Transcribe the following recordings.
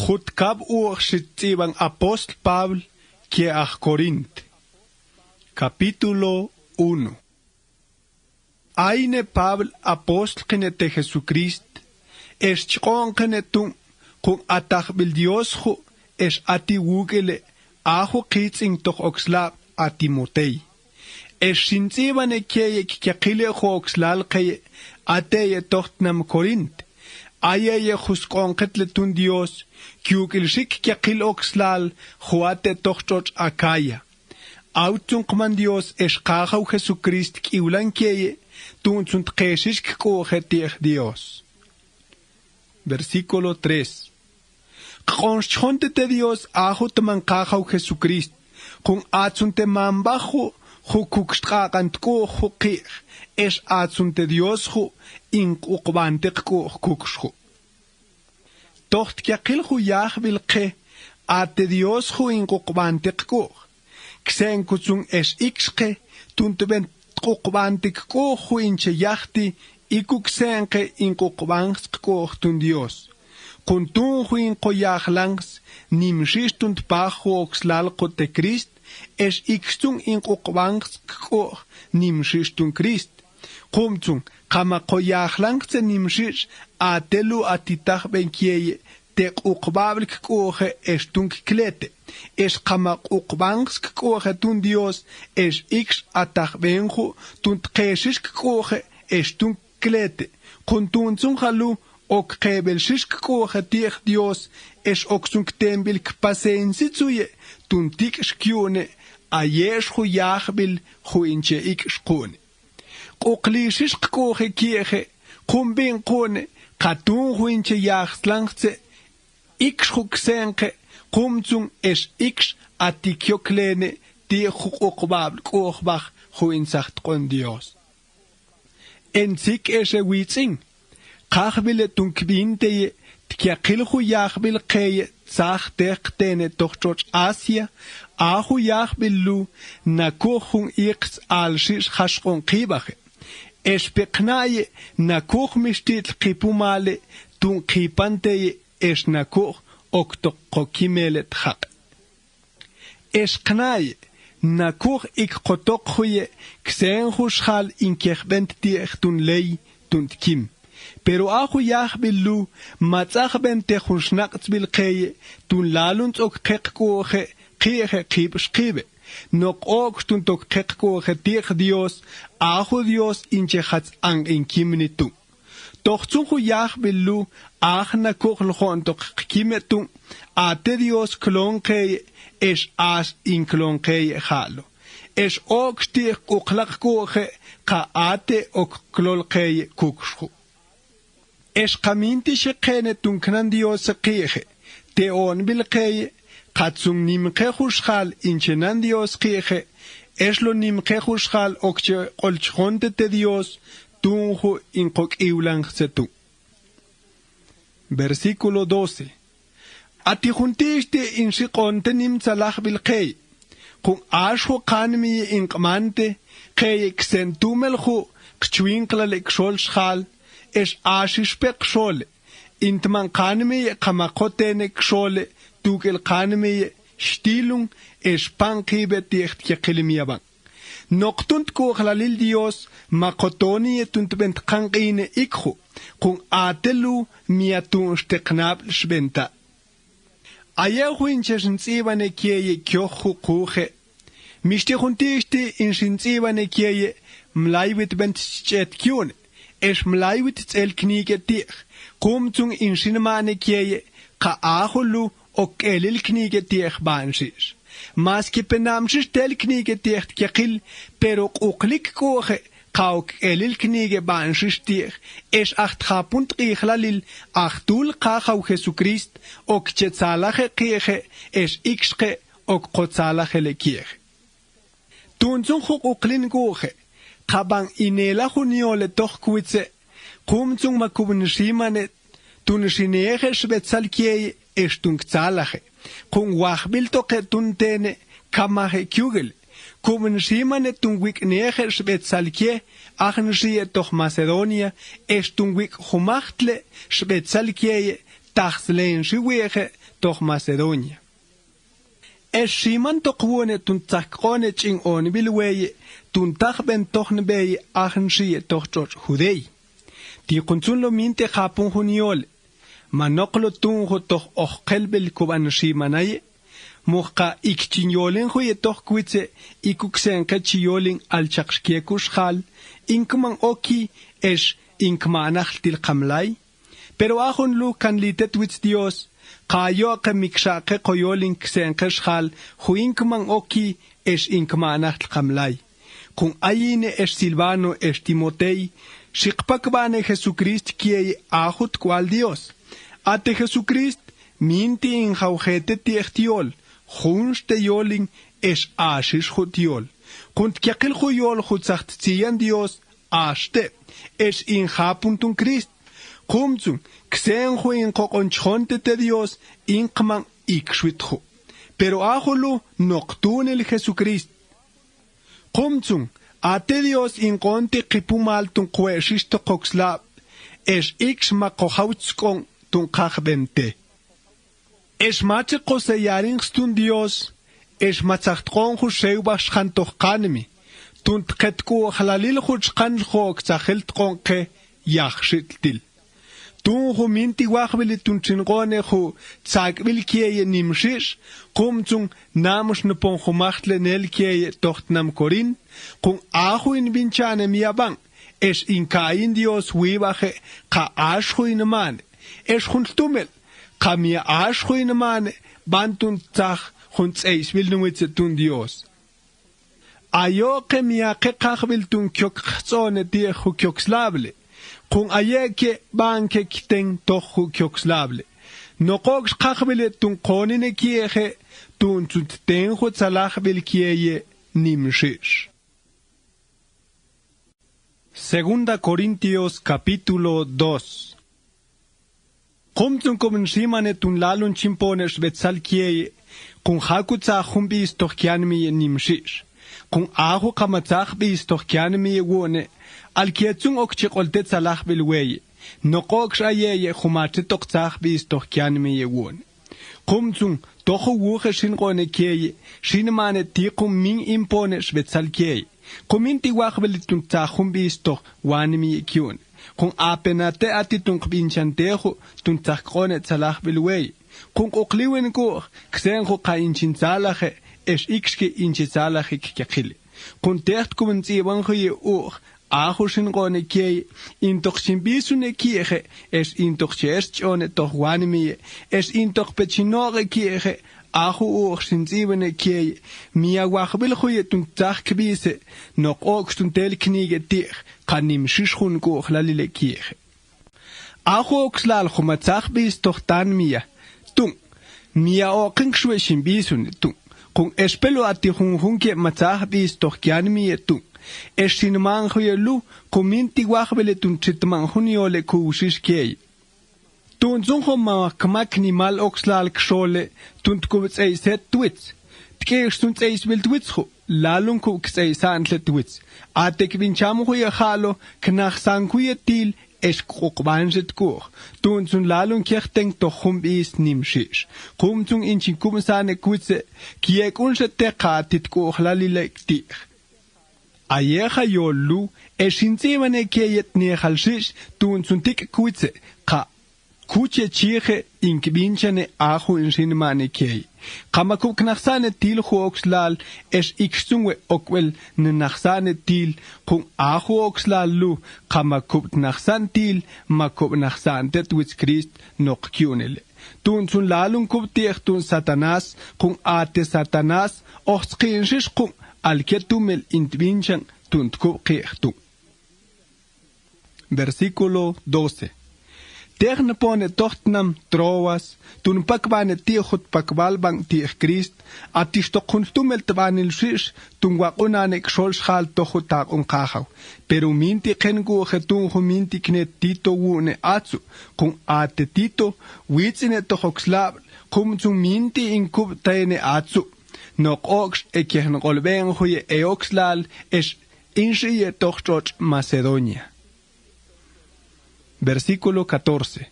Jutkab uoxitziban apóstol Pablo que a Corint. Capítulo 1. Aine Pablo apóstol de Jesucristo, es chonkenetun con atachbil Dios ju es atiwugele ajo kitzing toch oxlab a Timotei. Es shintzibane keye kikile jo oxlal keye ateye tochtnam Corint. Ayeye juskonketletun Dios kiukilshik kikil oxlal joate tochtoch akaya. Autunkman Dios es kajau Jesucrist kiulan keye tunzunt keshisk kojetich Dios. Versículo 3. Conchonte Dios ajo teman kajau Jesucrist con atsunte mambajo jukukstragant ko jukir es atsunte Dios ju in ukbantek ko kukshu. Tocht kyakil ju yahbil ke ate Dios ju in ukbantek ko. Ksen kutsung es ikske tunteben ukbantek ko ju inche yahti ikuksenke in ukbansk ko tun Dios. Kuntun ju in koyahlangs nimshistunt pajo oxlal kote Christ es ikstung in ukbansk ko nimshistun Christ. Kumtung kama koyahlangs nimshish atelu atitach benkieye te ukbablik kohe estung klete. Es kama ukbansk kohe tun Dios es iks atach benju tunt keshisk kohe estung klete. Kuntun zung halu ok kebelshisk kohe tich Dios es oksung tembil kpasensi zuye tuntik shkione ayesh hu yahbil hu inche ik shkone. Koklishish kohe kieche kumbin kone katun hu inche yahslangse ik shuksenke kumzung es ik atikyoklene die hu okbabl kohbach hu insacht kon Dios. En sik eshe witzing kachbile tunkbinteye tkiakil hu yahbil keye zach dechtene tochtoch Asia ahu yahbilu nakuchung iks alshish hashkon kibache. Es beknaye nakuch mistit kipumale tun kipanteye es nakuch okto kokimelet hak. Es knaye nakuch ik kotok huye ksen hushal in kechbent diech tun lei tun kim. Pero ahu yahbilu matzach bente hushnaqts bil keye tun laluns ok kekkoche kieche kibschkibe. Nok ok tun tok kekkoche dich Dios ahu Dios inche hats ang in kimnitu. Doch zuhu yahbilu ach na kochlchon tok kimetu ate Dios klonkeye es as in klonkeye halo. Es ok stich koklakkoche ka ate ok klolkeye kukshu. Es kamintische kene tunknan Dios kieche te on bil keye katsung nimke hushal inchenan Dios kieche es lo nimke hushal okche olchonte te Dios tunjo in kok iulang setu. Versículo 12. Ati juntiste in shikonte nim tsalach bil keye kun asho kanmi in kmante keye ksentumel ju kchwinkla lekshol shal es ashishpek shole intman kanme kamakotene kshole tukel kanme stilung es pankibe dicht yakilmiaban noktunt ko khlalil Dios makotoni tunt bent kankine ikhu kun atelu miatun steknab shbenta ayehu inchen tsibane kiye kyohu kuche mishte huntiste in shintsibane kiye mlaibet bent chet kyune es mlaibit zel knige dich kumzung in shinmane kiye ka ahulu ok elil knige dich banshish maski penamshish tel knige dich kyakil pero uklik koche ka ok elil knige banshish dich es acht hapunt ichlalil achtul kachau Jesucrist ok chetzalache kieche es ikske ok kotzalache le kieche tunzung uklin koche kabang inela juniole toch kuitze kumzung makubun shimane tun shinege shbetzalkie estung zalache kun wachbil toke tuntene kamache kugel kubun shimane tun wiknege shbetzalkie achn shie doch Macedonia estung wik humachtle shbetzalkie taxlen shiweje toch Macedonia. Es shiman tokwone tun takone ching on bilweye tun takben toch nebeye achenshie toch George Judei. Die kunzun lo minte Japon juniol. Manoklo tun ho toch och kelbel kuban shimanaye. Muka ikchinyolen hoye toch kwitse ikuksen kachiyolen al chakshkiekush hal. Inkman oki es inkmanach til kamlay. Pero ahon lu kan litet wits Dios. Kayo ke miksha ke koyolin ksen keshal huinkman oki es inkmanach til kamlay. Kung ayine es Silvano es Timotei. Shikpakbane Jesucrist kie ahut cual Dios. Ate Jesucrist minti in jaujete tiechtiol. Junste yoling es ashish jutiol. Kunt kiakil juyol jutsacht zian Dios aste. Es in japuntun Christ. Kumzun ksen juin kokonchonte te Dios inkman ikshwitjo. Pero ahulu noctunel Jesucrist. Kumzun ate Dios in konti kipumal tun kweshisto kokslab. Es ix makohautskon tun kachbente. Es mache koseyaringstun Dios. Es machachtron husheubash chantoch kanemi. Tun tketku halalil huchkan hok zachiltkon ke yachshittil. Tun hu minti wachwili tun chingone hu zagwil kieye nimshish. Kumzung namush nepon hu machtle nel kieye tocht nam korin. Kung ahu in binchane miabang. Es in kain Dios wibache ka ashu in man. Es huntumel. Ka mir ashu in man. Bantun zach hunts eis will nuwitze tun Dios. Ayo ke mia ke kachwil tun kyok chzone die hu kyok slable. Kung ayeke banke kiteng tohu kyokslable. Nokoks kachwile tun konine kieje tun tut tenjo tzalachbil kieye nimshish. Segunda Corintios capítulo 2. Komtun komen shimane tun lalun chimpones betzal kieye kun hakutza humbis toch kianmi nimshish. Kun ahu kamatzach bis toch kianmi wone. Al kietsung okchi qolte tzalach bilweye. Nokoks ayeye khumate tok tzach bis toch kianmi yewon. Kumzung tohu wuche shinrone kieye. Shinmane tikum min impone shbetzal kieye. Kuminti wachbelitun tzachum bis toch wanmi kion. Kun apenate atitun kbinchantejo tun tzachkone tzalach bilweye. Kun okliwen ko ksenjo ka inchinzalache es ikske inchizalache kikakile. Kun techt kumen zibanjoye Ahushin gone kieye, intoch simbisune kieje, es intoch cherchone toch wanimie, es intoch pechinore kieje, ahu sinsibene kieye, mia wachbil goye tun tach kbise, noch okstun tel knige dich, kan nim shishun goch lalile kieje. Ahu okslal chumatzach bis toch tan mia, tung, mia okin shwe simbisune tung, kung espelo ati hunke matzach bis toch kianmie tung. Es sin manjoye lu, kuminti wachbele tun chitmanjuniole kuushish kieye. Tun zunjo ma kmakni mal oxlal kshole, tun tkubits eiset twits. Tkeish tun eis bil twitsjo, lalun kuks eisantle twits. Atek vinchamuye halo, knach sankuye til, es krokbanjet kur. Tun zun lalun kirchteng tochum is nimshish. Kum zung inchin kumsane kutze, kiek unsche tekatit kur lalilek dich. Ayeja yolu, eshinzimane keyet nehalshish, tun suntik kuitze, ka kuche chieje inkbinchane ahu inshinmane key. Kamakuk nachsane til huoxlal, es ikstungwe okwel nachsane til, kung ahu oxlal lu, kamakuk nachsan til, makuk nachsan tetwitz Christ nok kyunele. Tun sun lalun kubtiech tun Satanas, kung ate Satanas, ochskinshish kung Al-Ketumel intvinchan tuntku qeechtu. Versículo 12. Terne pone tochtnam troas, tun pakbane tiechut pakbalbang tiech Christ, atistokhunstumel tbanil shish, tun wakunane xolshal tochutak unkahaw. Pero minti kengu hetun huminti knet tito wune atsu, kun ate tito, witzine tohoxlab, kumzung minti inkub taene atsu. Nok ox ekien golben huye eoxlal es inshiye tochchoch Macedonia. Versículo 14.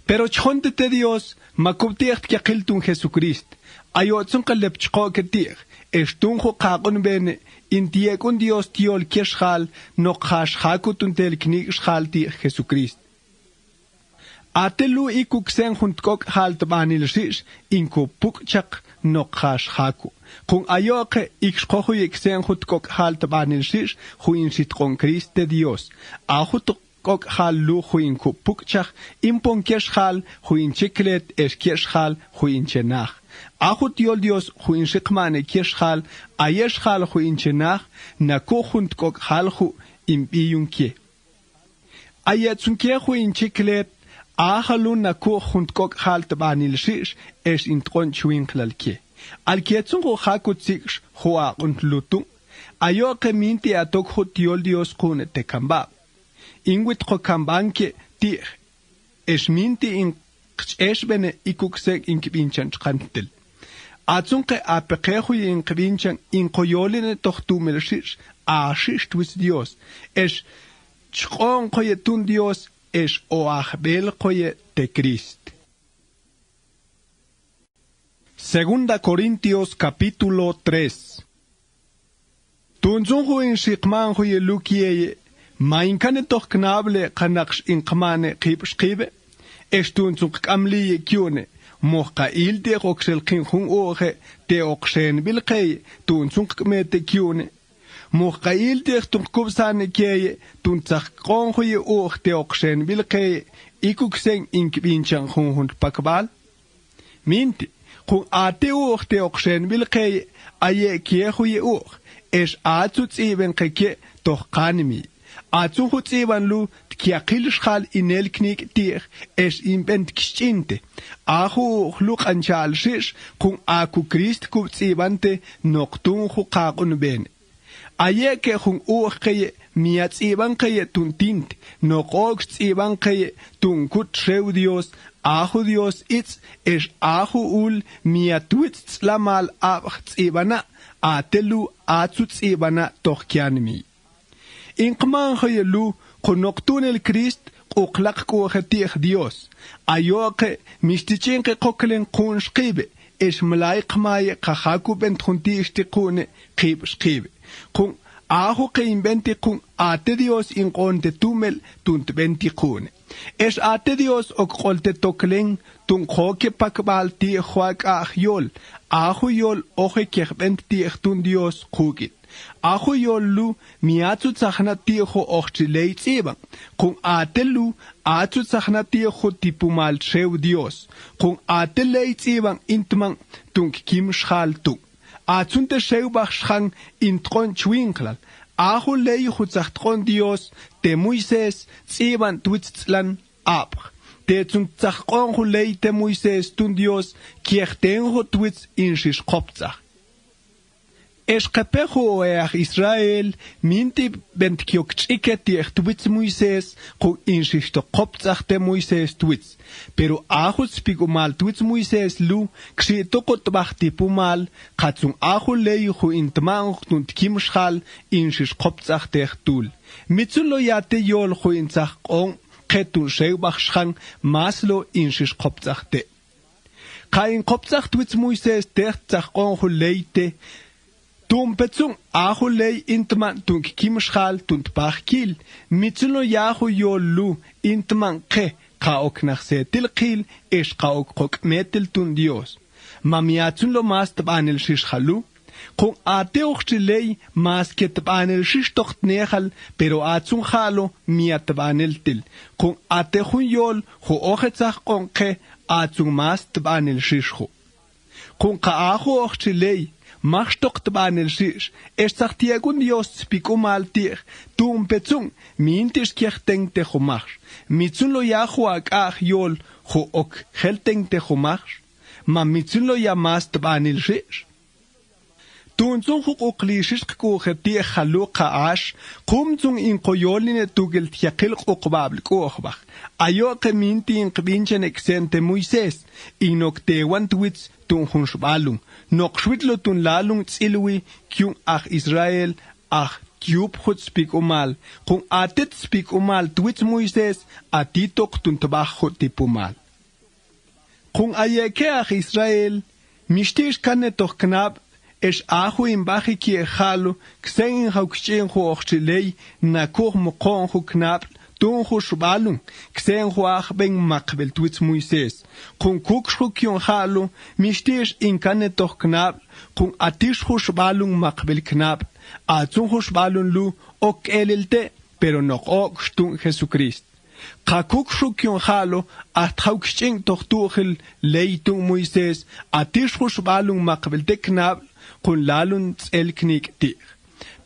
Pero chonte Dios, makubticht kiakiltun Jesucrist. Ayotsun kalepchko ketir, estunjo kakun bene, intiekun Dios tiol kieschal, no khashakutun tel knikschal ti Jesucrist. Atelu ikuksen juntkok halt banil shish, inku pukchak no khashaku. Kung ayoke ikskohu iksen juntkok halt banil shish, huin sitkon Christe Dios. Ahutuk kok hal lu huin ku pukchak, impon kieschal, huin chiklet es kieschal, huin chenach. Ahut yol Dios huin shikmane kieschal, ayeschal huin chenach, na kuhunt kok halhu impiyunkie. Ayetsunkie huin chiklet, ahalun na kuhunt kok halt banil shish, es intron chuinklalkie. Alkietsun ho hakutsiks hoa und lutung, ayoke minti atok hut yol Dios kune te kamba. Ingwit ko kambanke ti es minti in esbene ikuksek in kbinchan chantel. Atsunke apekehu in kbinchan in koyoline tochtumelshis a shistwis Dios. Es chon koyetun Dios es oachbel koye te Christ. Segunda Corintios capítulo 3. Tunzunhu in shikmanhu ye lukiye Mein kann doch knable kanaksh in kmane kibschribe. Estun zum kamli kyone. Mocha il de roxel kin hun oge de oxen bilkay tun zum kmete kyone. Mocha il de tum kubsane kye tun tsach kon hoye og de oxen bilkay ikuksen in kbinchan hun pakbal. Mint kun ate og de oxen bilkay aye kye hoye og es atut eben keke doch kanimi. Azuhutsiban lu kiakilschal inel knig dir es im bent gschinte. Ahu luk anchal shish kun aku Christ kubtsibante noktun hukakun ben. Ayeke hun uche miatsiban keye tuntint nokoxiban keye tunkut sheu Dios. Ahu Dios itz es ahu ul miatuitz lamal abhtsibana atelu atsutsibana tochkianmi. Inkman khayelu konoktun el Christ uklak ko khatih Dios ayoke mistichenke koklen kun schribe es malaik maye khaku bent khunti istiqune qib schribe kun ahu ke invente kun ate Dios in konte tumel tunt bentiqune es ate Dios ok qolte toklen tun khoke pakbal ti khwak ahyol ahu yol ohe kerbent ti tun Dios khugit Ahu yollu miatsu tsakhnatiho ochchileitsiba. Kun atelu atsu tsakhnatiho tipumal sheu Dios. Kun ateleitsiba intman tunk kim schaltung. Atsunte sheubach schang intron chwinklal. Ahu lei hutzachton Dios te Moises tsiban twitzlan abr. Te zum tsachon hulei te Moises tun Dios kierten ho twitz in shish kopzach. Escapejo Israel minti bent kiokchike tuits Moises ko insisto kopzachte Moises tuits pero ajus pigumal tuits Moises lu ksito kotbachti pumal katzung aju leihu intman und kimschal insis kopzachte tul mitzulo yate yol hu inzach on ketun sheubach schang maslo insis kopzachte kein kopzach tuits Moises der zach on hu leite Tum petzung ahu lei intman tunk kimschal tunt bachkil mitzulo yahu yolu intman ke kaok nach setil kil es kaok kok metel tun Dios mamiatun lo mas tabanel shish halu kun ate ochchilei mas ke tabanel shish tocht nehal pero atun halo miat tabanel til kun ate hun yol ho ochetsach kon ke atun mas tabanel shish ho kun ka ahu ochchilei Mach doch tabanel shish. Es sagt dir gun Dios pikumal dir. Tum pezung mintisch kirchteng te chumach. Mitzun lo yahu ak yol ho ok helteng te chumach. Ma mitzun lo yamas tabanel shish. Tun zung huk uklishish kuche dir halu kaash. Kum zung in koyoline tugel tiakil ukbabl kuchbach. Ayo ke minti in kbinchen exente Moises. Inok te wantwitz tun hunshbalung. Nok schwitlo tun lalung zilui kyung ach Israel ach kyub chut spik umal. Kung atet spik umal twitz Moises atitok tun tabach chut tipumal. Kung ayekeach Israel, mishtish kane toch knab, es ahu in bachi ki echalo, kseng haukschien hu ochchilei, na kuch mokon hu knab, tun hu shbalung, kseng hu ach beng makbel tuits Moises. Kung kukshu kion halo, mishtish in kane toch knab, kung atish hu shbalung makbel knab, atun hu shbalung lu, ok elilte, pero nok ok stun Jesucrist. Kakukshu kion halo, at haukschien toch tuchel, leitung Moises, atish hu shbalung makbel te knab, kun lalun el knik dir.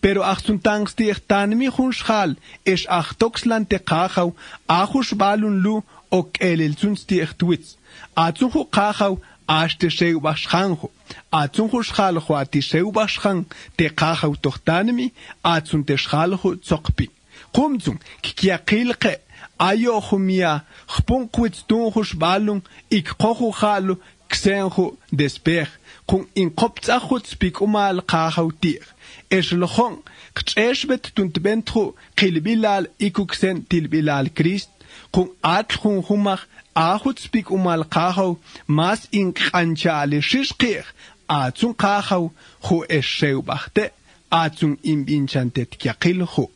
Pero achtuntangs dir tanmi hun schal, es achtoxlan te kachau, achus balun lu, ok elelzuns dir twitz. Atzuhu kachau, aste seu baschanjo. Atzuhu schaljo ati seu baschang, te kachau toch tanmi, atzun te schaljo zokpi. Kumzung, kikiakilke, ayo humia, chpunkwitz tunhus balung, ik kochu halu, ksenjo despech. Kung in koptzachut spik umal kachau dir. Es lochong, kcheshbet tuntbentru, kilbilal ikuksen tilbilal Christ, kung atlchung humach, ahut spik umal kachau, mas in kanchale shishkir, atzun kachau, hu escheu bachte, atzun imbinchantet kiakil hu.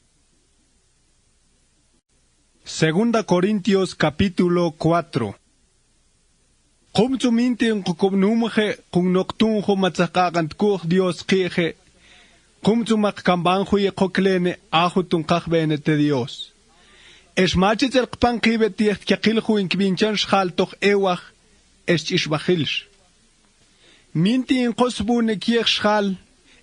Segunda Corintios capítulo 4. Kom zuminti en kukumnumge, kung noktun ho matzakakant kuch Dios kije, kom zumak kambanjo ye koklene, ahutun kakbene te Dios. Es machit el kpan kibe ticht kakiljo in kvinchan schal toch ewach, es ishbachilsh. Minti in kosbune kiech schal,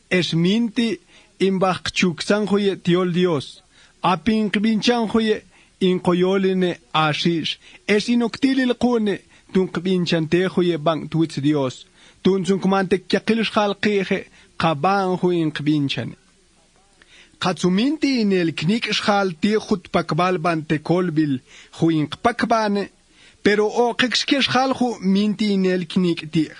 es minti in bachchuksanjo ye tiol Dios, apin kvinchanjo ye in koyoline ashish, es inoktilil kune, tun kbinchante ye bang tuits Dios, tun sun kumante kyakilish khalqihe, kaban in kbinchane. Katsuminti in el knik shal tichut pakbal bante kolbil, in pakbane, pero o kekskish khalhu minti in el knik tich.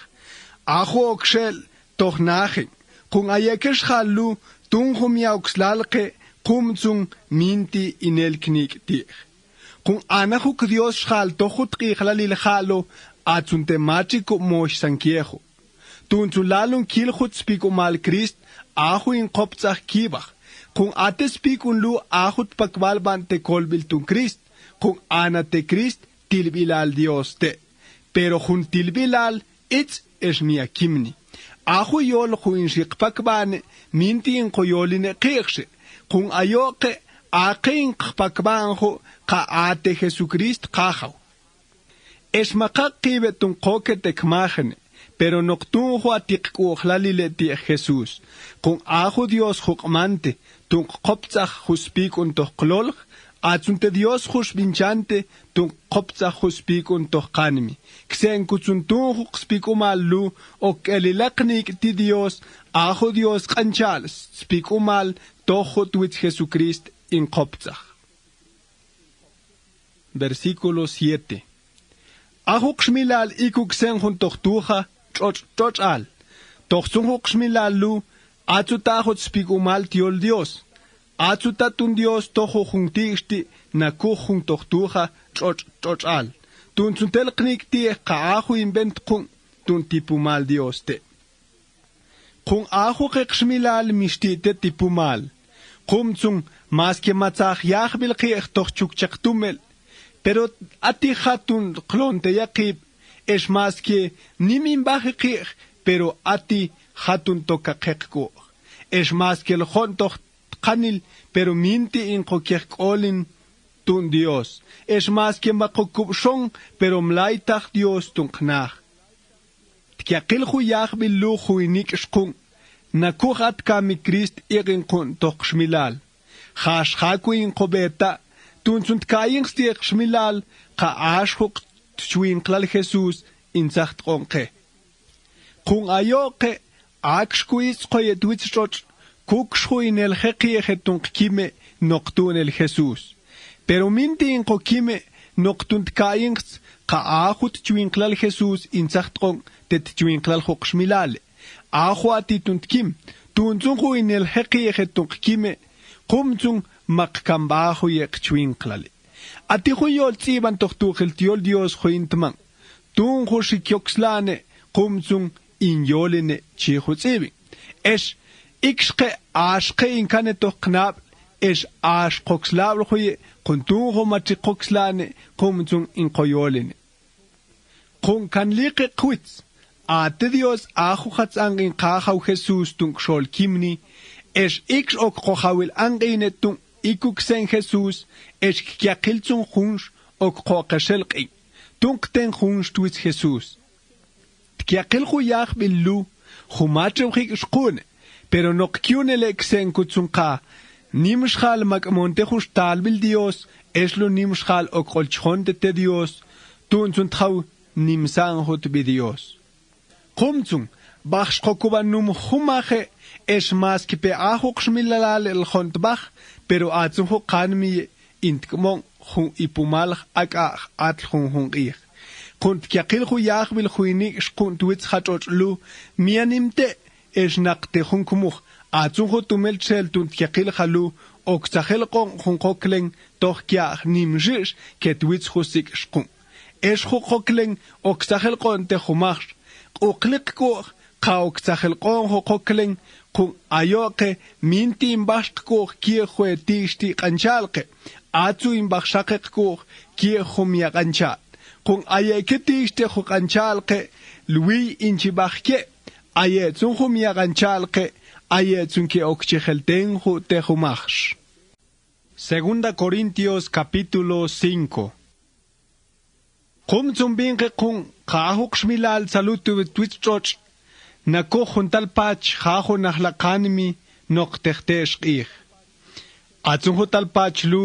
Aho okshel, toch nache, kung ayekish khalu, tun yaukslalke, kumzung minti in el knik tich. Kung anahuk Dios schal tochut kichalil halo atsunte machiko mosh sankiejo. Tun zulalun kilchut spiku mal Christ ahu in kopzach kibach. Kung ate spikun lu ahut pakwal bante kolbil tun Christ. Kung anate Christ tilbilal Dios te. Pero jun tilbilal itz es mia kimni. Ahu yol huin shik pakbane minti in koyoline kirche. Kung ayoke akin pakbanjo ka ate Jesucrist kachau. Es makakibe tun koke tekmachene, pero noctunjo atik kuchlalile ti Jesús. Kung ajo Dios jukmante, tun kopzach juspik un toch klolch, atsunte Dios juspinchante, tun kopzach juspik un toch kanimi. Ksen kutsuntun jukspik umal lu, ok elilaknik ti Dios, ajo Dios kanchals, spik umal, tojo tuit Jesucrist in kopzach. Versículo 7. Ahuk shmilal ikuk sen hun tochtucha, choch al. Toch sunhuk shmilal lu, atzutahot spigumal tiol Dios. Atzutatun Dios tojo juntixti, na kuchun tochtucha, choch al. Tun suntel knik tie ka ahu invent kun, tun tipumal Dios te. Kun ahu kek shmilal mishtite tipumal. Kum zung, mas que matzach yachbil kiech toch chukchak tumel. Pero ati hatun klonte yakib es más que ni min baje kich, pero ati hatun toka kekko. Es más que el honto kanil, pero minti in kokekkolin tun Dios. Es más que makokupshon, pero mlaitach Dios tun knach. Tkiakil huyach bil lu huinik shkun. Nakuchat kami Christ irin kun toch shmilal. Chash haku in kobeta. Tun sunt kaings dir schmilal ka ashuk tschwin klal Jesus in sacht ronke. Kung ayoke akshkuis koye duitschot kukshu in el hekie tun kime noktun el Jesus. Pero minti in kokime noktun kaings ka ahut tschwin klal Jesus in sacht ron tet tschwin klal hok schmilal. Ahuati tun kim tun zungu in el hekie tun kime kumzung makkambajo yek chwinklale. Ati huyol tsiban tochtuchel tiol Dios huintman. tunjo shikyoxlane kumzung inyoline chihutzibin. Es ikshke ashke inkane tohnab es ash koxlabl huye kuntunjo machikoxlane kumzung inkoyoline. Kun kan liqe kwitz ate Dios ajo hatzangin kajaw Jesus tung shol kimni es iksh ok kohawil angine tung ikuksen Jesus es kyakilzung hunsh ok kokeshelqi tung ten hunsh tuits Jesus. Kyakil huyach billu humachew hik shkune pero no kyunele ksen kutzunka nimshal makmonte hustal bil Dios es lo nimshal ok olchonde te Dios tun zuntau nimsan hot bi Dios. Kumzung bach kokubanum humache es mas que pe ahok shmilalal el hontbach pero atzuho kanmi intgmon hun ipumal aka at hun ich kunt kyakil hu yach bil huini shkunt witz hatot lu mianimte es nakte hun kumuch atzuho tumel chel tunt kyakil halu ok tsachel kon hun koklen doch kya nimjish ket witz husik shkun es hu koklen ok tsachel kon te humach oklik ko kauk tsachel kon ho koklen kun ayoke minti imbashk ko kie khwe tishti qanchalke atzu imbashake ko kie khumya qanchat kun ayeke tishti khu qanchalke lui inchi bakhke ayetsun khumya qanchalke ayetsun ke okchelten hu te humach. Segunda Corintios capítulo 5. Kum zum binge kun kahuk shmilal salutu twitchoch nako juntal pach jajo nahlakanmi noqtechtesh ich atun juntal pach lu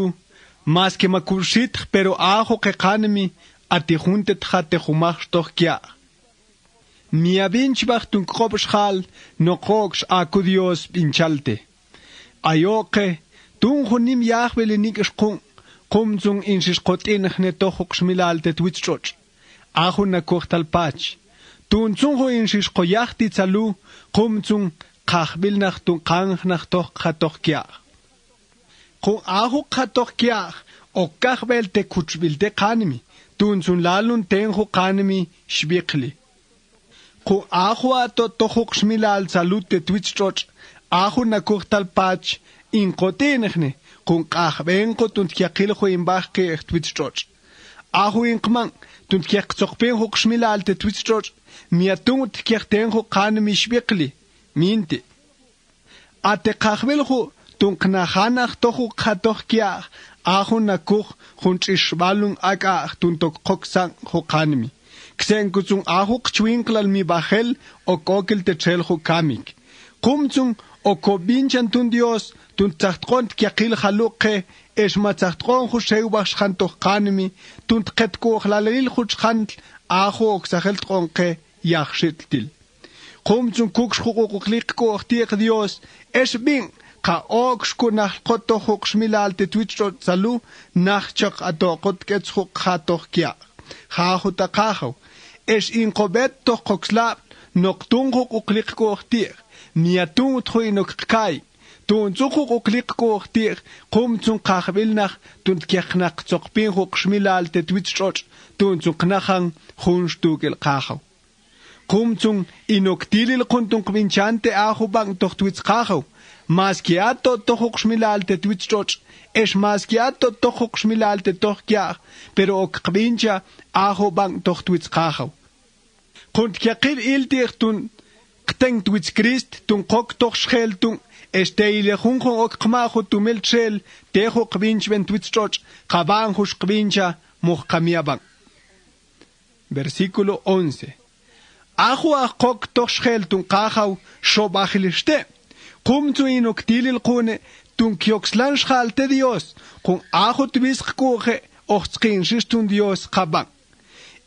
mas que makurshit pero ajo que kanmi ati junte tjate jumach doch kya mi abinch bachtun kopschal no koks aku Dios pinchalte ayoke tun junim yahwele nikshkun kumzung in shishkotin ne tohok shmilalte twitchoch ajo nakochtal pach tun zungo in shishkoyachti tsalu kumzung kachbil nach tun kanch nach doch khatoch kya kun ajo khatoch kya o kachbelte kuchbilte kanmi tun zun lalun tenjo kanmi shbikli kun ajo ato tohok shmilal salute twitchoch ajo nakochtal pach in kotinechne kun kachben ko tun kyakil ho in bachke twitchoch ajo in kman tun kyak tsokpen ho shmilal te twitchoch miatun kyakten ho kanmi shbikli minte ate kachbel ho tun knahanach tohu khatoch kya ajo nakuch hunchish balung aga tun tok koksan ho kanmi ksen kuzung ajo chwinklal mi bachel o kokil te chel ho kamik kumzung o kobinchan tun Dios tun tsachtqont kyakil khaluqe es ma tsachtqon khu sheubach khantoch kanmi tun tqet ko khlalil khuch khant ajo oksahelt qonqe yakhshittil kumzung kuksh khu klik ko tiq Dios es bin ka oks ku nach qoto khuk shmilalte twitcho salu nach chaq ato qot kets khu khatoch kya kha ta kha es in qobet to qoksla noktun khu klik ko tiq miatun thui nokkai tun zuchu klik ko tiq kumzung qahbil nach tun kyakhnaq tsoqpin khu shmilalte twitcho tun zuqnahan khunstugel qahaw kumzung inoktilil kuntun qbinchante ajo bang toch twitz qahaw maskiato tohok shmilalte twitchoch es maskiato tohok shmilalte toch kya pero ok qbincha ajo bang toch twitz qahaw kunt kyaqil iltirtun qteng twitz Christ tun qok toch scheltung esteile khunkhon ok qmajo tumelchel tejo qbinch ben twitchoch qaban hush qbincha muh qamiabang. Versículo 11. Ajo qok toch scheltung qahaw shobachiliste kumzu inoktilil qune tun kyoxlan schalte Dios kun ajo twisk koche ochskin shistun Dios qaban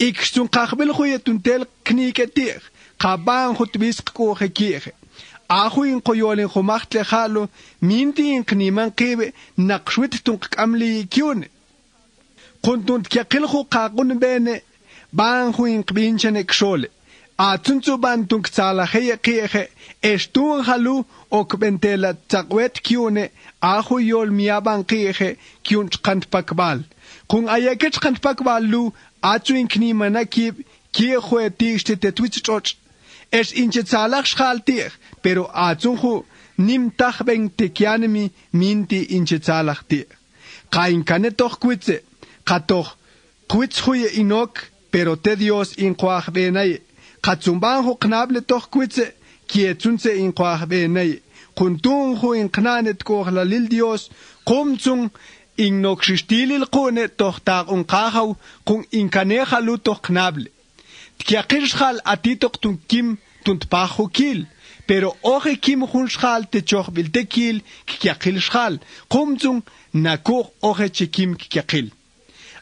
ikstun qahbil khoye tun tel kniketir qaban hot twisk koche kire ajo in qoyolen khomachtle khalo minti in kniman qibe naqshwit tun qamli kyun kun tun kyaqil kho qaqun bene ban hu in qbinchane kshole atun ban tun tsala khye qihe estun halu okbentela tsakwet kyune ajo yol miaban qihe kyun qant pakbal kun ayake qant pakbal lu atun kni manakib kie jue tiste te twitchoch es inchetsalach schaltir pero azunhu nim tachben te kianemi minti inchetsalach tir kain kane toch kwitze katoch kwitzuye inok pero te Dios in kwach benay katzumbanho knable toch kwitze kietsunze in kwach benay kuntunhu in knanet kochla lil Dios komzung in nokshistilil kone toch tag un kahau kun in kanecha lu toch knable tkiakirschal atitok tun kim tunt pacho kil pero oje kim hunschal te choch bil te kil kiakil schal komzung nakoch oje chikim kiakil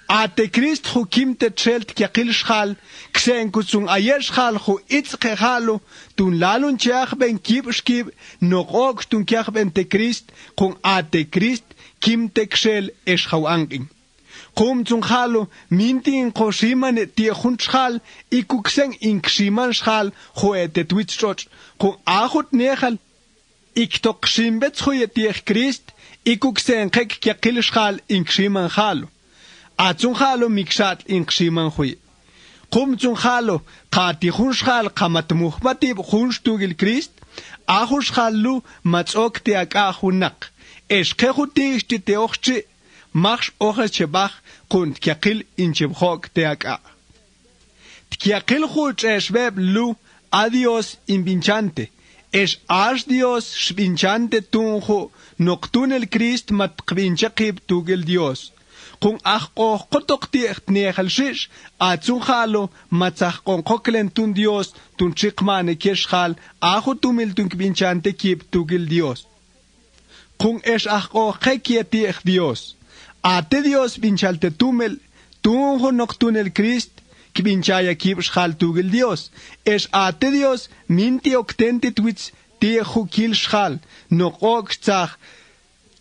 ate Christ hu kim te chelt kiakil schal ksen kusung ayer schal hu itz khalo tun lalun chach ben kib skib no ok tun kiach ben te Christ kun ate Christ kim te kshel es hau anging kom zum khalo minti in koshimane ti hunschal ikuksen in kshiman schal hoete twitchoch kun ahut nehal ik tok shimbet hoye ti Christ ikuksen kek kiakil schal in kshiman khalo azun khalo mikshat in kshiman hoye kom zum khalo qati hunschal qamat muhmati hunstugil Christ ahus khalu matzok te akahunak es khehuti te ochchi machs oche chebach kunt kiakil in chebchok te aka kiakil khut esweb lu adios in binchante es as Dios binchante tunjo noctunel Christ mat qbinchaqib tugel Dios kun aqo qotokti nehal shish azun khalo matzaq qonqoklen tun Dios tun chiqmane keshkhal ahu tumil tun binchante kib tugel Dios kun es aqo qekieti Dios ate Dios binchalte tumel tunjo noctunel Christ kibinchaya kib shkhal tugel Dios es ate Dios minti oktente twits teju kil shkhal no qoktsach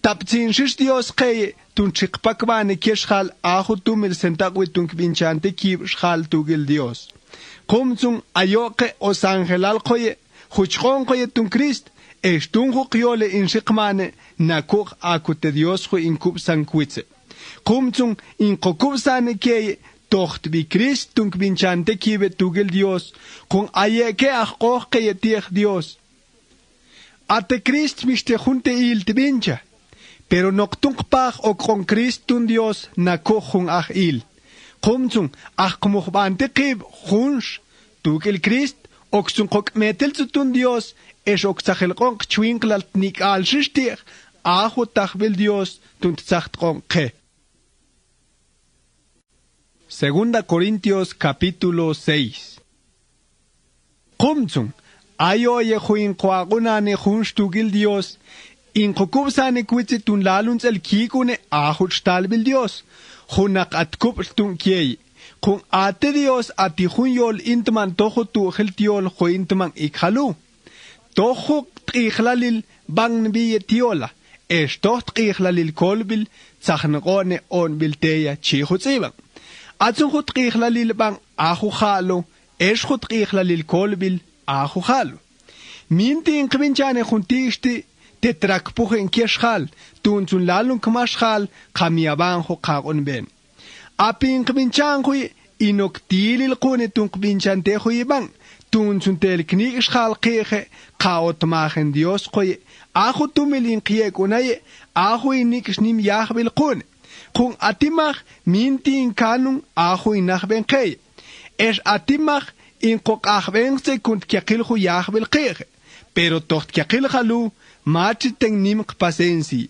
tapzin shish Dios qey tun chiqpakbane keshkhal ahu tumel sentaqwi tun kibinchante kib shkhal tugel Dios komzung ayoqe os angelal qoye khuchqon qoye tun Christ es tunjo qiole in shiqmane nakuk akute Dios khu in kub sankwitze komzung in kokubsane ke tocht bi Christ tun kibinchante kibe tugel Dios kun ayeke aqoq ke tieg Dios ate Christ miste junte il tbincha pero noctunqpach o con Christun Dios nakochung ach il komzung ach kumuchbante kib khunsh tugel Christ oxun qok metel tun Dios es oxachel qonq chwinklalt nik al shishtir ahu takhbil Dios tun tsacht qonqe Segunda Corintios capítulo 6 komzung ayo ye khuin qwagunane khunsh tugel Dios in kokubsane kwitze tun laluns el kigune ahut stalbil Dios hunak at kubtun kiei kun ate Dios ati hunyol intman tohu tu heltiol ho intman ikhalu tohu qikhlalil bang bi tiola es toht qikhlalil kolbil tsakhngone on bilteya chi hutsiba atun khut qikhlalil bang ahu khalo es khut qikhlalil kolbil ahu khalo minti in qbinchane khuntisti tetrakpuch in keshkhal tun zun lalun kmashkhal khamiaban ho qagun ben apin qbinchan khu inoktilil qune tun qbinchante khu ibang tun zun tel knig shkhal qehe qaot machen Dios khu ahu tumil in qiye kunay ahu inik shnim yahbil qun kun atimach minti in kanun ahu inach ben qey es atimach in qoqach ben se kunt qil khu yahbil qehe pero toht qil khalu Machiten nim pasensi.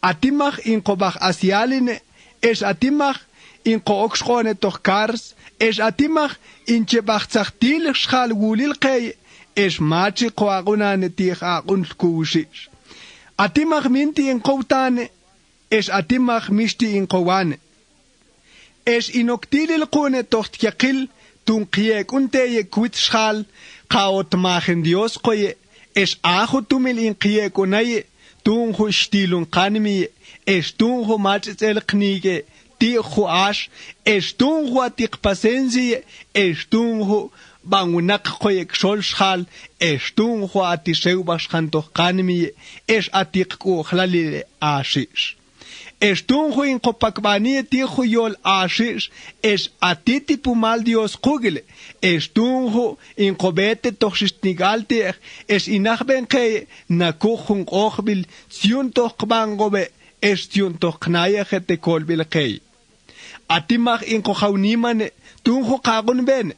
Atimach in qobach asialine es atimach in qookschone toch kars es atimach in chebach tsachtil schal wulil qey es machi qoagunane tiha unkushi. Atimach minti in qowtane es atimach mishti in qowane. Es inoktilil qone toch tqil tun qiek unteye kwit schal qaot machen Dios qoye es ahu tumil in qiye kunaye tun hu stilun qanmi es tun hu machel qnige ti hu ash es tun hu atiq pasensi es tun hu bangunak qoye xol shal es tun hu ati sheu bashkhan to qanmi es atiq ku khlali ashish Estunjo in copacbani tijo yol ashish, es atiti pumal Dios kugile. Estunjo in cobete toxistnigalter, es inachbenke nakuchung ochbil, ziuntoch bangobe, es ziuntoch knayachete kolbil kei. Atimach in kochaunimane, tunjo kagun ben,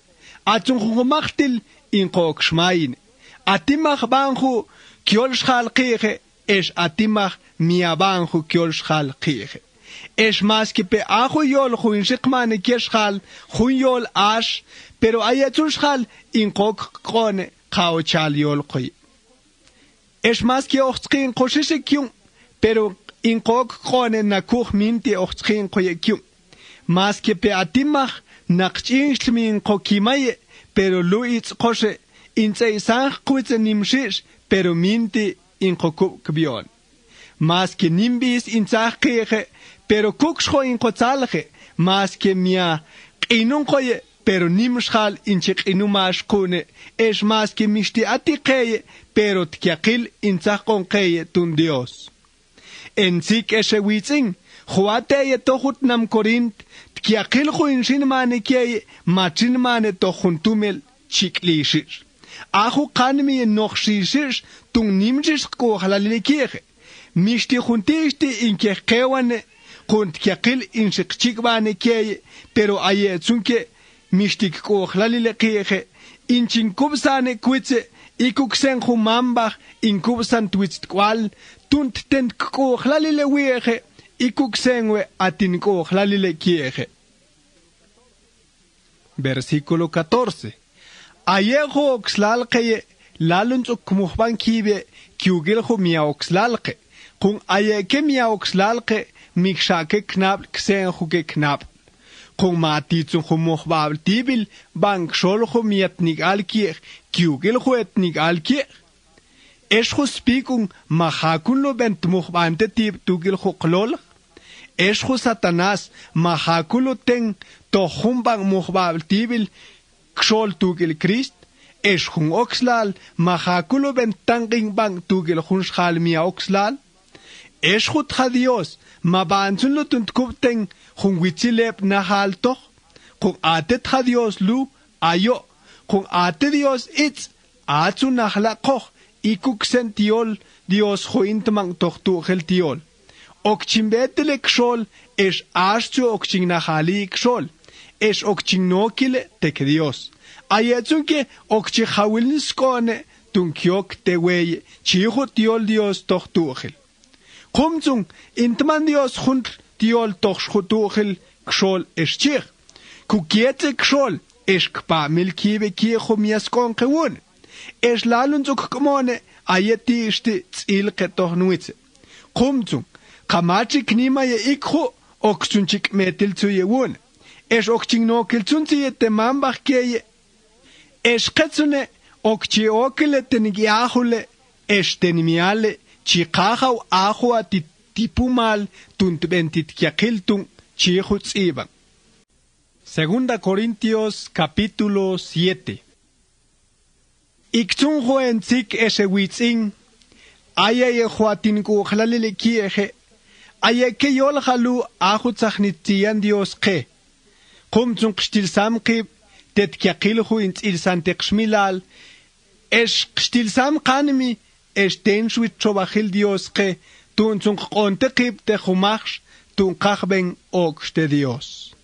atunjo machtil in kokschmain. Atimach banjo kiolschal kege, es atimach miabanjo kiolschal kege. Es más que pe ajo yol juin shikmane kieshal, juin yol ash, pero ayatulschal in kok kone kaochal yol kui. Es más que ochskin koshishe kyun, pero in kok kone nakuch minti ochskin koye kyun. Más que pe atimach nakchinchmin kokimaye, pero luitz koshe inse sang kuitze nimshish, pero minti in kokuk kbion. Más que nimbis in sachkeche, pero kuksho in kotzalche, más que mia inun koye, pero nimshal in chik inumash kune, es más que mishti atikeye, pero tkiakil in sachkonkeye tun Dios. En sik eshe witzing, juateye tohut nam korint, tkiakil ju in shinmane keye, machinmane tohuntumel chiklishish. Ahu kanmi noch shishish, tung nimshish ko halalekirche. Mishti juntishti in kekewane, kunt kiakil in shikchikwane keye, pero aye tsunke mishtik ko halalekirche, in chinkubsane kwitze, ikuksen humambach, in kubsan twitkwal, tunt tent ko halalewirche, ikuksenwe atin ko halalekirche. Versículo 14. Ayejo oxlalke, laluns ukmuhban kibe, kiugiljo mia oxlalke. Kun ayeke mia oxlalke, mikshake knab ksenjuke knab. Kun matitsun humuhbabl tibil, bank sholjo miatnik alkier, kiugiljo etnik alkier. Esjo spikung mahakunlo bent muhbante tib tugiljo klol. Esjo Satanás mahakulo ten tohumbang muhbabl tibil, Kshol tugil Christ, es hun oxlal, mahakulo bentanging bang tugil hunschal mia oxlal, es hut ha Dios, ma banzun lo tunt kupteng, hun witzileb nahal toch, kun atet ha Dios lu, ayo, kun ate Dios itz, atzu nahla koch, ikuk sentiol, Dios hointmang toch tugel tiol. Okchimbetele kshol, es ashtu okching nahali kshol. Es okchinokile tek Dios. Ayetsunke okchihawilniskone tunkiok te weye, chiho tiol Dios toch tuchel. Kumzung, intman Dios hunt tiol toch schutuchel, kshol es chich. Kukiete kshol, es kpa milkiwe kiecho miaskon kewun. Es lalunzuk kmone, ayeti ishte tzilke toch nuitze. Kumzung, kamachik nimaye ikho, oksunchik metil zu yewun. Es okchingno kilzunzi te mambach keye. Es ketsune okchi okele tenigiahule es tenimiale chikahau ahua tipumal tunt bentit kiakiltung chihuts iban. Segunda Corintios capítulo 7. Iktunjo en zik ese witzing ayaye huatin ku hlalile kieje ayeke yol halu ahutzachnitian Dios ke. Kumzun qstil samqib, tet kiaqilhu ins il santeqshmilal, es qstil sam qanmi, es tenshwit chobachil Dios que, tunzun qonteqib te jumachsh, tun qachben okste Dios.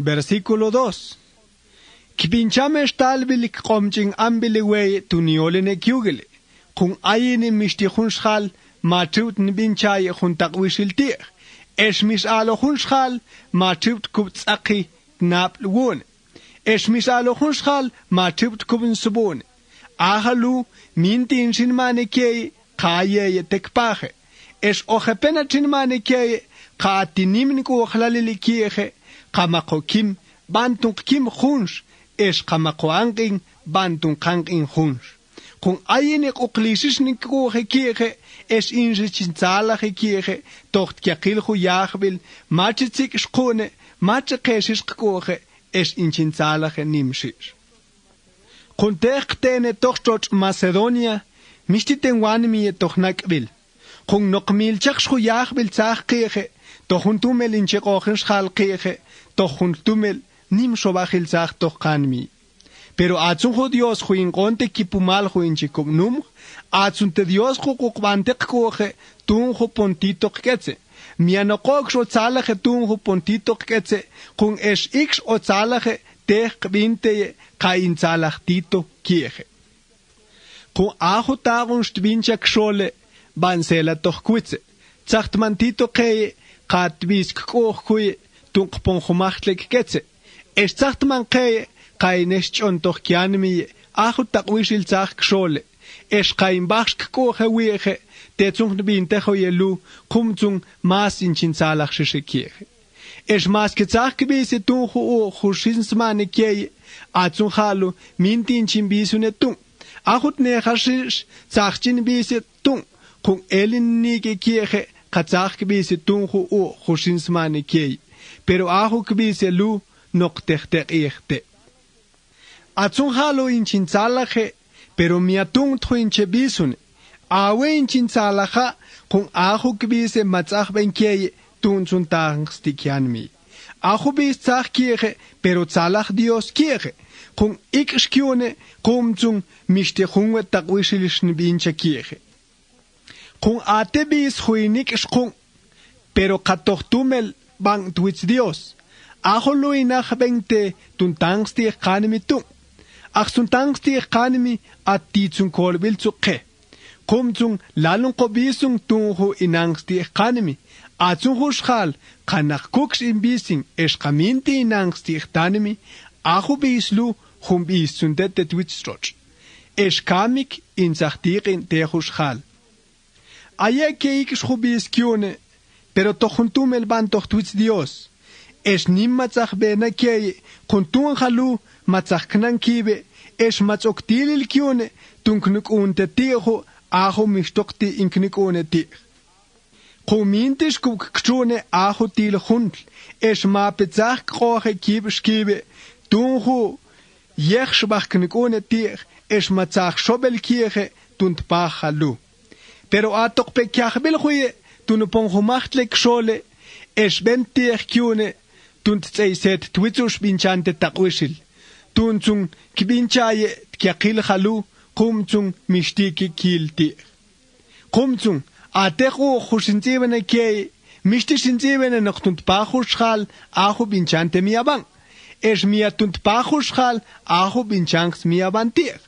Versículo 2. Kibinchame stalbilik qomching ambiliwey tuniolene kiugele, kun ayini mishtihunshal, matut nbinchaye juntaqwishiltir. Es mis alo hunschal, ma tibt kubts aki knap won. Es mis alo hunschal, ma tibt kubn subon. Ahalu, minti in shinmane kei, kaye ye tekpache. Es ochepena chinmane kei, ka tinimin ko hlalili kieche, kamako kim, bantung kim hunsch, es kamako anging, bantung kanging hunsch. Kun ayene uklisis ni kohe kieche, es inse chinzalache kieche, tocht kiakilchu jachbil, matchitzik schkone, matchekesis kohe, es in chinzalache nimshish. Kun techtene tochtot Macedonia, mishtiten wanmi toch nakbil. Kung nokmilchak shuyach bil tsach qeje, to juntumel inche qochen shal qeje, to juntumel nim shobachil tsach to qanmi. Pero atsun Dios juin conte kipumal juin chikumnum, atsun te Dios juqbante qoje, tun ju pontito qetse. Miano qox o tsalaje tun ju pontito qetse, kung es x o tsalaje te qbinte kain tsalachtito kieje. Kung ajo tagun stvinchak shole, bansela toch kwitse. Zacht man tito keye, kat wisk koch kuye, tunk ponchumachtlek ketse. Es zacht man keye, kai neschon toch kianmi, ajo takwishil zach shole. Es kain bachsk koche wieche, te zung bin techo yelu, kum zung mas in chinzalach shische kirche. Es mas gezach gewese tunchu o chuschinsmane keye, a zung halu, mintin chimbisune tung. Achut nechashish, zachin bise tung. Kung elin nige kirche, katzach gebise tunchu o chuschinsmane keye. Pero ajo gebise lu, nok techte echte. A zung halu in chinzalache, pero miatung trinche bisune. Awe in chinzalacha, kung ajo gebise matzach ben keye, tun zun tangs dikianmi. Ajo bis zach kirche, pero zalach Dios kirche. Kung ik schkione, kum zung mischte hunge takwischilischen binche kirche. Kung ate bis huinik schkung, pero katochtumel bang tuits Dios. Ajo luinach bengte tun tangs di kanemi tung. Ach zun tangs di kanemi at di zung kolbil zuke. Kum zung lalung kobisung tunhu inangs di kanemi. At zung huschal, kanach kuks in bising, eschkaminti inangs di tanemi, ajo bislu, hum bis zundete twitstroch. Eschkamik in zachtirin de huschal. Aye que ik schubis kione, pero tochuntum el ban toch twits Dios. Es nimmatzach bena keye, kuntun halu, matzach knan kibe, es matzoktilil kione, tunknuk unte tiho, ajo mistokti in knik one tih. Kumintisch kuk kchone ajo til hundl, es ma bezach kroche kibe, tunhu, jechschbach knik one tih, es matzach schobelkirche, tunt pachalu. Pero atok pe kiachbel huye, tun ponchumachtlek schole, es bentier kione, tunt zeiset twitzush binchante takwishil. Tun zung kibinchaye kiakil halu, kum zung mishtiki kilti. Kum zung, atechu chushinzibene kei, mishtishinzibene noch tunt pachuschal, achu binchante miabang. Es mia tunt pachuschal, achu binchanks miabantir.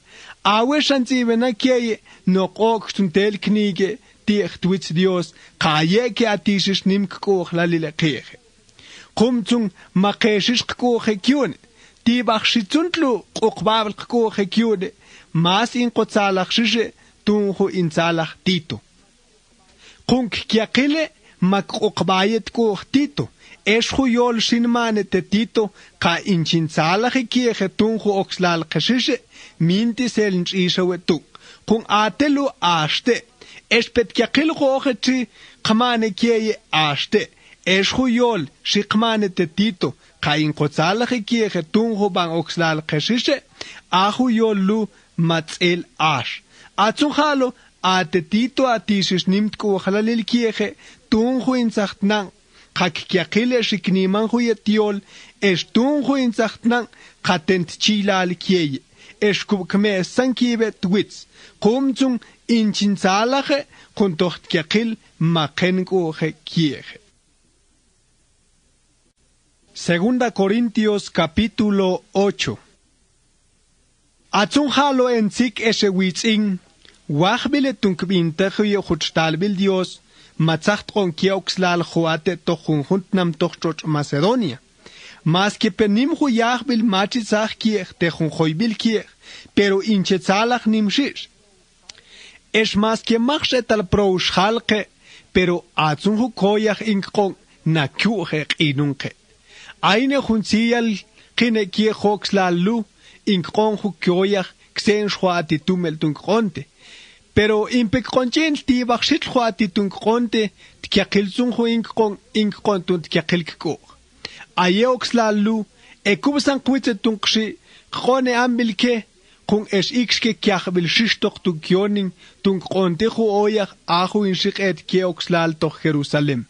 Awe shanzibene kei, no ok tuntel knige, dich twitz Dios, kaye ke atishish nimk koch lalile kirche. Kum zung makeshish koche kyune, die bachshitzundlu kokbabel koche kyune, mas in kotzalach shishe, tunhu in zalach tito. Kunk kiakile mak okbayet koch tito, eshu yol shinmane te tito, ka in chinzalach kirche tunhu oxlal kashishe, minti selinch ishawe tuk. Kung atelu ashte, espet kiakil koche chi, kamane kieye ashte. Eshu yol shikmane te tito, ka in kotzalach kirche tunhu bang oxlal kashishe, ahu yol lu matzel ash. Atzuhalo ate tito atishish nimt ko halalil kirche, tunhu in sachtnang, kak kiakile shikniman huyetiol, es tunhu in sachtnang, katent chilal kieye. Es kubkme sankibe twits, kumzung in chinzalache, kuntocht kiakil makengoche kirche. Segunda Corintios capítulo 8. Atzunjalo en zik eshe witzing, wachbile tunkbintechuye chuchtalbil Dios, matzacht con kioxlal juate tochunjuntnam tochchoch Macedonia. Mas que penim huyachbil machizach kiech techunjoibil kiech, pero inchetzalach nimshish. Es mas que machshet al prouschalke, pero atzunju koyach inkong na kyuchech inunke. Eine hunzial kine kiechoxlalu, inkonju kyoyach xen schwati tumel tunkronte. Pero impekkonchen tibach shit schwati tunkronte, tkiakilzunju inkon tunt kiakilkko. Ayeoxlalu, ekubsan kwitze tunkshi, kone ambilke, kun ikske kiahbil shishtok tu kioning tun kontejo oyah ahu inshiket keoxlal to Jerusalem.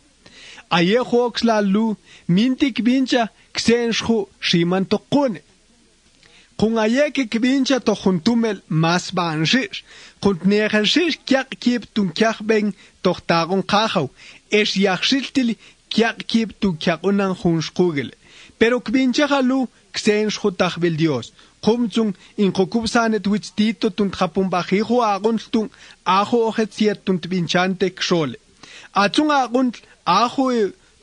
Ayejo oxlalu mintik bincha xenshu shiman to kone. Kun ayeke kvincha to juntumel mas banshish, kun negershish kyak kip tun kyak beng toch tagon kachau, yachshiltil kyak kip tun kyak unan hunskugel. Pero kvincha halu xenshu tachbel Dios. Kumzung in kokubsanet wits tito tun trapumbajijo agunt tun ajo ojetziet tun tvinchante xole. Atzung agunt ajo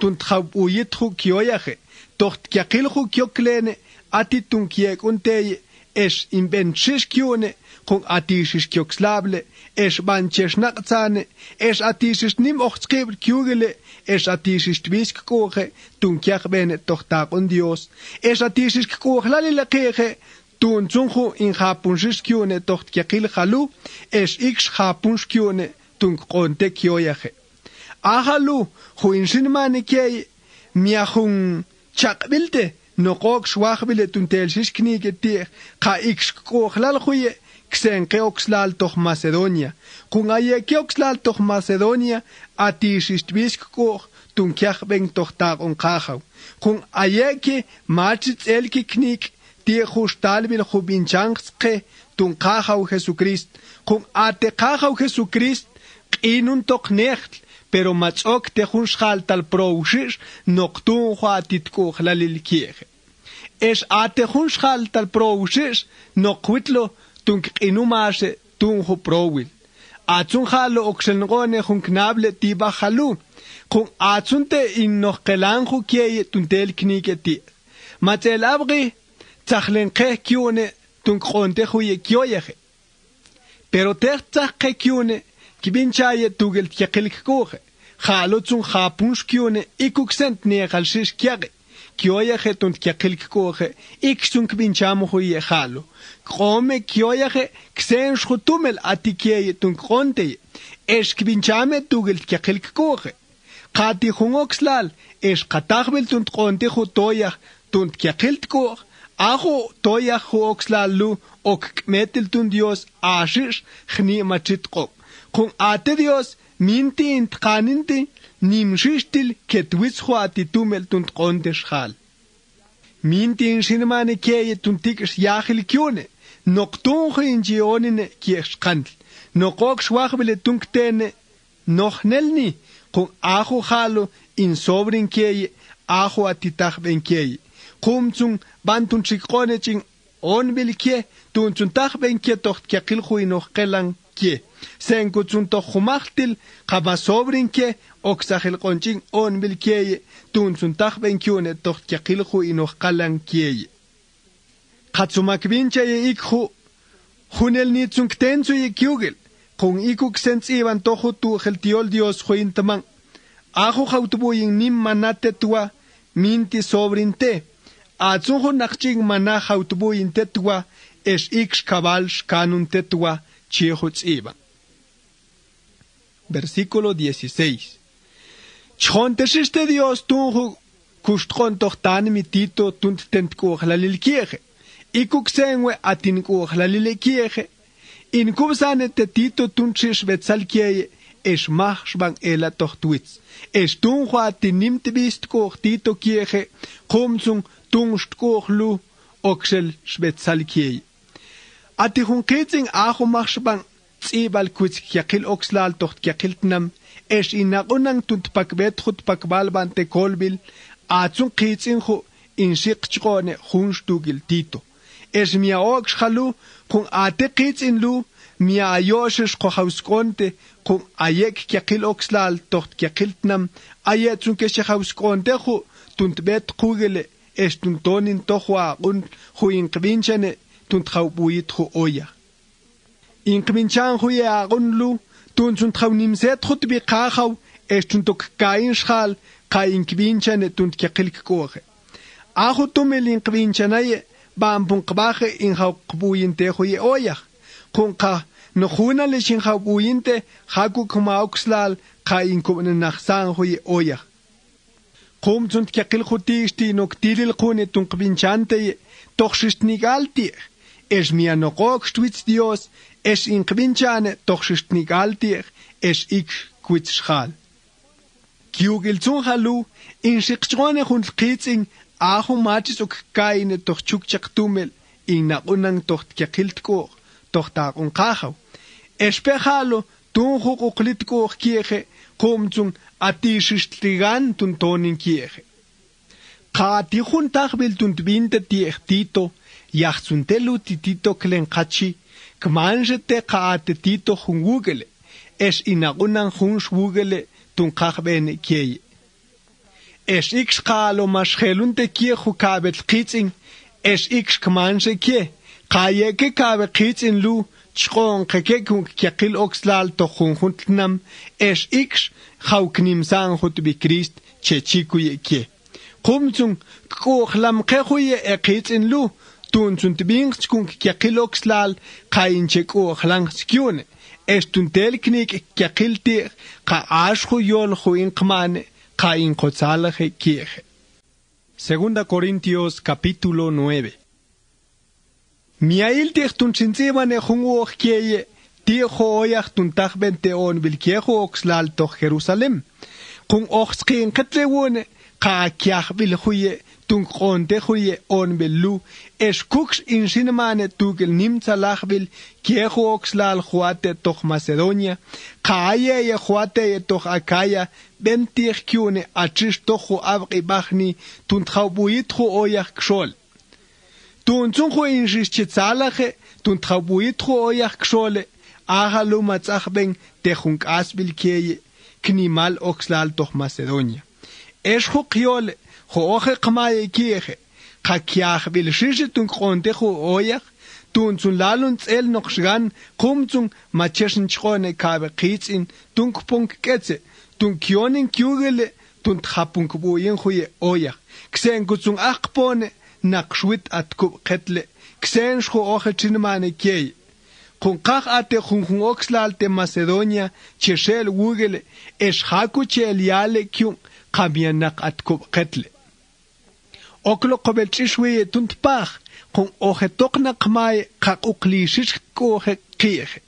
tun trapuyitju kioyaje, toch kyakilju kioklene, ati tun kiek unteye, inventshish kione, kun atishish kioxlable, banchesh naqzane, atishish nim ochtskebel kiugele, atishish twisk koge, tun kiak bene toch tagon Dios, atishish koglalile kege, tun zunju in japunshish kione toch kiakil halu, ix japunsh kione, tun konte kioyaje. Ahalu, hu inshinmane kieye, miahun chakbilte, no qok schwachbile tuntel shishknige tier ka ikskoghlal khuye ksen keoxlal toch Macedonia kun aye keoxlal toch Macedonia atishistvisk kog tun kyach beng toch tag on khaw kun aye ke machit elke knik tier khustal bil khubin changske tun khaw Jesucrist kun ate khaw Jesucrist inun toch necht pero machok te hunschal tal proushish noctun huatit koglalil kiege. Ate hunschal tal proushish noquitlo tunk inumase tunjo prouil. Atsun halo oxenrone hunknable tiba halu. Kun atsunte in noch gelanju kieye tuntel knike ti. Matel abri tzachlenke kione tunk ronte huye kioyeje. Pero tertzach kione kibinchaye tugel tjekilk koge. Halo tsun hapunskione ikuksent negalshish kiage. Kioyaje tunt kiakilk koge iksun kibinchamo huye halo. Krome kioyaje ksen schutumel atikeye tun kronte. Kibinchame tugel kiakilk koge. Kati hungoxlal katachbel tunt kronte hutoyah tunt kiakilt koge. Ajo toyah huoxlalu ok kmetel tun Dios ashish khni machit kop. Kun ate Dios minti intqaninti nimshishtil ketwitzho atitumel tunt qondeshal. Minti inshinmane keye tuntiks yachil kione, noktunge injionine kiexkantl, nokok schwachbele tunktene, noch nelni, kun ajo halo in sobrin keye, ajo atitachben keye. Kumzung bantun chikroneching onbilkie, tuntun tachben kie tocht kiakilhu inoch kelang kie. Senkutsun to humachtil, kabasobrinke, oxahel konching on bilkeye, tunsun tachbenkione toch kiakilhu inoch kalang kieye. Katsumakvinchaye ikhu, hunel nitsunk tensu ye kiugel, kung ikuk sens iban tohu tu heltiol Dios huintaman. Ahu hautubuyin nim manate tua, minti sobrinte, atsunhu nakching mana hautubuyin tetua, iksh kabalsh kanun tetua, chiehuts iban. Versículo 16. Chonteshiste Dios tunju kushtron tochtane mitito tunt tentkuchlalil kieje. Ikuksenwe atinkuchlalil kieje. In kubsane tetito tunchish betzal kieye. Machschbang ela tochtwitz. Tunju atinimtibist kuch tito kieje. Kumzung tungshtkuchlu oxel schbetzal kieye. Atihunkitzing aho machschbang Ibal kuts kiakil oxlal tocht kiakiltnam, inagunang tunt pakbet hut pakbalbante kolbil, atsun kitsinhu in shikchone hunstugil tito. Mia ox halu, kun ate kitsinlu, mia ayoshes kohauskonte, kun ayek kiakil oxlal tocht kiakiltnam, ayetsun keshauskonte hu, tunt bet kugele, tuntonin tohua un huin kvinchane, tunt haubuit hu oya. In kminchan huye agunlu, tunsun traunimset hut bi kachaw, tuntok kain schal, kain kvinchane tunt kiakilk koge. Ahutumel in kvinchanaye, bampun kbache in haukbuyinte huye oyach. Kunka, no hunale shin haukbuyinte, haku kumauxlal, kain kubne nachsan huye oyach. Kum tunt kiakil hutishti nok tilil kune tun kvinchante, toch shist nigaltir. es mianoqox twitz Dios, es inqvinchane toxistnigaltier, es ik quitschal. Kiugil zunhalu, in shiqchone hun qitzing, ahu machis ok kaine toch chukchaktumel, in naunang toch tjakiltko, toch daar onkahaw. Espejalo, tunhu uklitko kirche, komzung atishistigan tun tonin kirche. Kati hun tagbil tun twinte tiech tito, yachzuntelu tito klenkachi, kmanjete kaate tito hungugele, es inaunang hunshwugele, tun kachbene kieye. Es ix kalo maschelunte kirchu kabel kitzing, es ix kmanje kie, kayeke kabel kitzin lu, chron kekekung kiakil oxlal to hunhuntnam, es ix hauknim sang hut bi Christ, chechikuye kie. Kumzung kuchlam kehuye kitzin lu, tun sunt bingskung kiakil oxlal, kain chekuchlang skjone, es tun telknik kiakiltir, ka ashhu yol huin kmane, Caín Cotzalaje Kieje. 2 Corintios capítulo 9. Miail tun chinsibane jungo kieye, tijo oyach tun tagbente on bilkiejo oxlal to Jerusalem. Kung oxkin ketlewone, ka kiach bilhuye, tun konte huye on billu, es kuks in sinemane tugel nimtzalachbil, kiejo oxlal juate toch Macedonia, kaaye juate toch Acaya, bentir kiune achis tocho abri bachni, tun traubuitro oyach kshol. Tun zuncho in chitzalache, tun traubuitro oyach kshole, ahalu matzachbeng, techung asbil kieye, knimal oxlal toch Macedonia. Es kiole, Hoche kamaye kieche, kakiach bil shishe tun kontecho oyach, tun zun laluns el noch schran, kumzung macheschen schrone kabe kitzin, tun punk getze, tun kionin kiugele, tun trapunk buyen huye oyach, kseen kutzung achpone, nak schwit at ketle, kseen scho oche chinemane kieye. Kun kach ate hun oxlal te Macedonia, cheshel wugele, es haku chel yale kyung, kamianak at ketle. Oklo kobel chishwe tunt pach, kun oje tokna kmae kak ukli shish kohe kieche.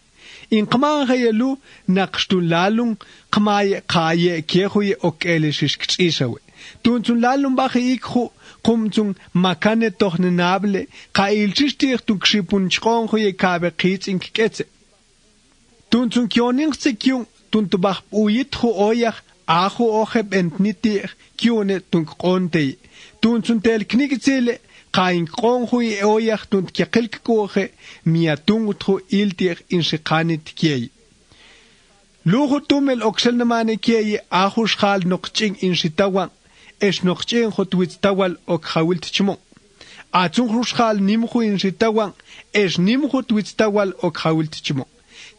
In kmae yelu nakstun lalung kmae kaye kiehuye okele shish kchishawe. Tuntun lalung bache ikhu kumzung makane tochne nable ka ilchishtir tun kshipun chronhuye kabe kitzing ketze. Tuntun kioning sekyung tuntubach uyithu oyach ahu oje bentnitir kione tun kronte. Tun zum Teil knigzele, kein Kronhui oyach und Kiakilkoche, mia tungutro iltir in Shekanit kiei. Luhu tumel oxelnamane kiei, ahushal noch ching in Shitawan, es noch ching hot with tawal ok hawilt chmo. Atzunghushal nimhu in Shitawan, es nimhut with tawal ok hawilt chmo.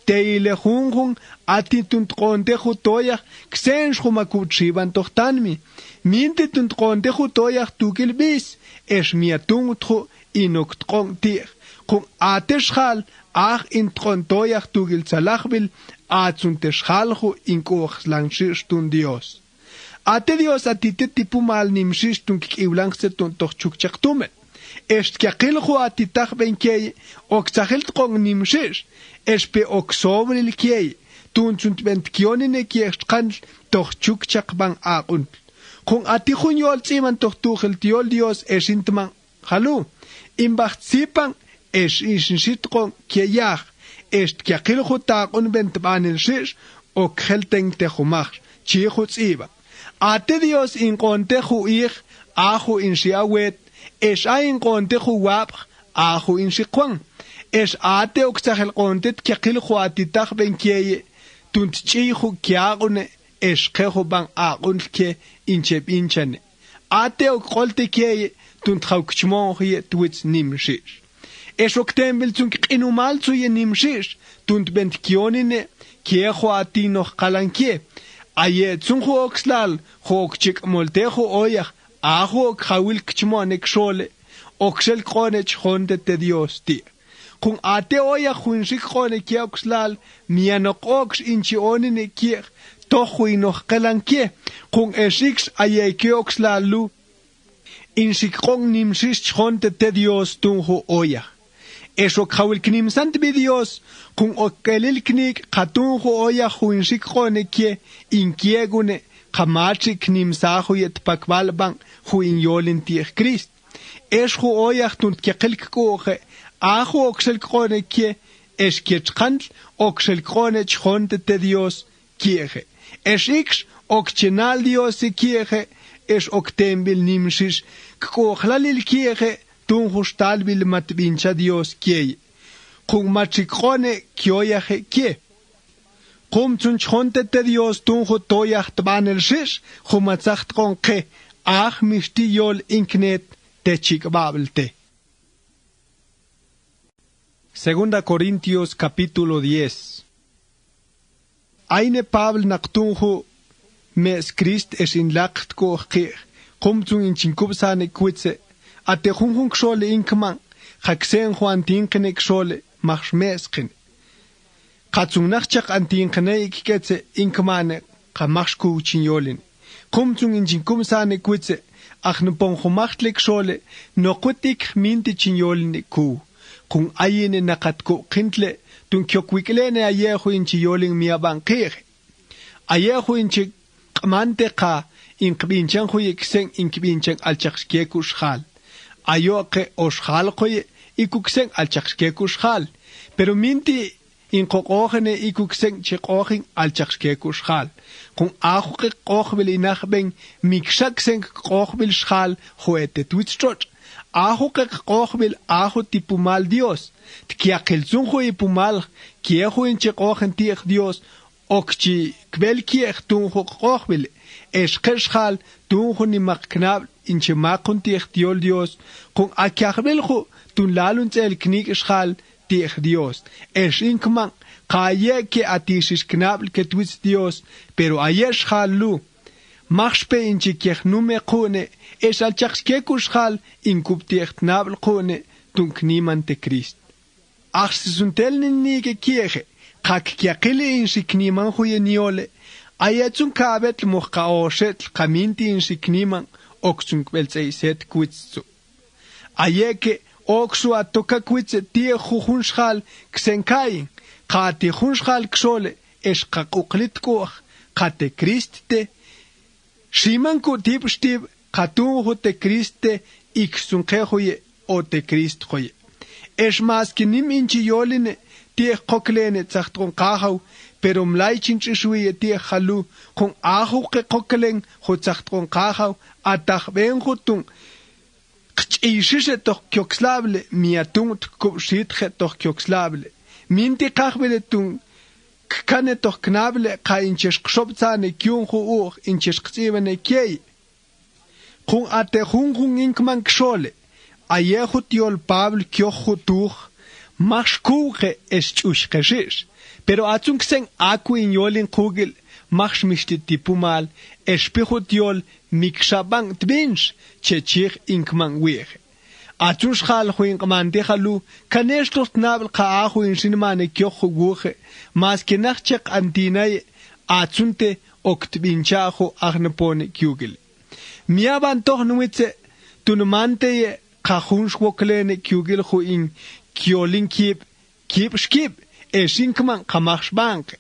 Teile hunghung atitunt kontechu toyach, ksensch humakutschiban tochtanmi. Mintet und kontechu toyach tugilbis, es mir tungutru inok trontir. Kung ateschal, ach in trontoyach tugil zalachbil, atsunteschalchu in kochslangschirstun Dios. Ate Dios atite tipumal nimschirstun kikiulangsetun toch chukchaktumen. Est kiakilchu atitach benkei, ok zahilt kong nimshish, es pe ok sobril kiei, tun sunt bentkionine kiestkan toch chukchakbang akunt. Kung atihun yol ziman toch tuchel tiol Dios es intman, halu, imbacht zipang es ishinshitron kieyach, est kiakilchu takun bentbanil shish, ok helteng techumach, chichutz iba. Ate Dios in kontechu ich, ahu in shiawet, es ein kontechu wabch, ahu in shikwang. Es ate oksachel kontet kiakilchu atitach ben kieye, tunt chichu kiagune, es keho bang aunke inchep inchane. Ate okkolte kieye, tunt haukchmonje tuits nimshish. Es oktembel zunk inumal zu je nimshish, tunt bent kionine, kieho ati noch kalankie. Aye zunchu okslal, hokchik moltejo oyach, aho khawil kchmonek shole, oksel konech honde te Dios ti. Kung ate oya khunshik khone kioxlal, mianok ox inchi onine kier, tohu inoch kalankie, kung esix aye kioxlal lu, inshik kong nimshis honde te Dios tunhu oya. Eso kawil knim sant bi Dios, kung okelil knik katun ho oya huinshik kone kie, inkiegune, kamachi knim sahu yet pakbalbang, huin yolin tiech Christ. Es ho oya tunt kekilk koche, aho oksel kone kie, es kiechkantl, oksel kone chonte te Dios, kieje. Es ix, okchenal Dios kieje, es oktembil nimshish, kkochlalil kieje, tun hostal bil matbincha Dios kie. Kung machikone kioyaje kie. Kum tun chonte te Dios tun hotoyach tbanel shish, humatzacht konke, ach mishti yol inknet te chikbabelte. 2 Corintios capítulo 10. Eine Pabel naktunhu mes Christ es in lacht ko khir. Kum tun in chinkubsane kwitze. Ate hunhung shole inkman, haksen Juan tinkene shole, mach meskin. Katzung nachchak an tinkene iketse inkmane, kamachku chinyolin. Kumzung in jinkum sane kwitze, ach nupon humachtlik shole, no kutik minti chinyolin ku. Kung ayene nakatko kintle, tun kyokwiklene ayehu in chiyolin miaban kere. Ayehu in chikmante ka, in kbinchan huyeksen in kbinchan alchakshkeku shal. Ayoke oshal koye ikuksen alchakshkeku shal. Pero minti in kokogene ikuksen chekogin alchakshkeku shal. Kung ahuke kochbil inachben mikshaksen kochbil shal hoete twitstrot. Ahuke kochbil ahu tipumal Dios. Tkiakelzun hoye pumal kiehu in chekogen tiech Dios. Okchi kbel kiech tun ho kochbil. Eshkeshal tun ho ni maknab in chemakun tiech Dios. Kung akiachbelchu tun lalun zel knik schal tiech Dios. Inkman kaye ke atishish knabl ke twitz Dios. Pero ayesh halu. Machspe in chikiech nume kune. Al chakshkeku schal in kubtiech knabl kune tun kniman te Christ. Ach sisuntel nige kieche. Kak kiakele in shikniman huye niole. Ayetsun kabet muhka oshet kaminti in shikniman. Oksun kwelze set kwitzu. Ayeke oksu atoka kwitze tie juhunschal ksenkain. Kati hunschal ksole es kakuklit koch. Kate Christe. Shiman ku tipstib katun hote Christe iksun kehoye o te Christ hoye. Es maski nim inchi yoline tie koklene zachtron kahau. Pero mlaichin chishuye tie halu con ahu ke koklen hotzachtron kahau atach ben hutun kchishishe toch kyoxlable miatun kubshitche toch kyoxlable minti kahbele tun kane toch knable ka inches kshobzane kyunhu ur inches kzibene kei kun ate hunhun inkman kshole ayehut yol Pablo kyohutuch machkuche es chushkeshish. Pero atzungsen aku in yolin kugel machs mishti tipumal espihut yol mikshabang twinch chechich inkman wir. Atzunsh khal huin kmante khalu kanesh tot nabel ka ahu in sinmane kyochu wuche mas kenachchek antinay atzunte oktbinchahu agnepone kugel. Miaban toch nuitze tunmante khunsh woklene kugel hu in kyolin kip skip. Eshinkman kamachs bank.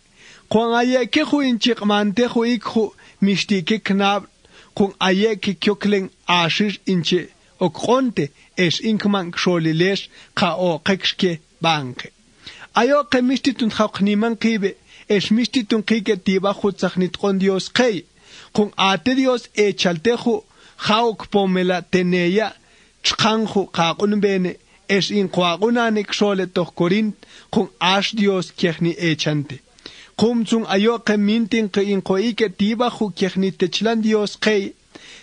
Kung ayeke hu inchik mante hu ikhu mishtike knab. Kung ayeke kyokling ashish inche okronte eshinkman ksholilesh ka o kekshke bank. Ayoke mishtitun khakniman kibe es mishtitun kike tiba chutzakhnit kon Dios kei. Kung ate Dios chaltehu hauk pomela teneya chkanhu kakunbene. Es in kwagunane kshole toch Korint kung ash Dios kiechni echante. Kum zung ayoke mintin ke in koike tiba hu kiechni techlan Dios kei.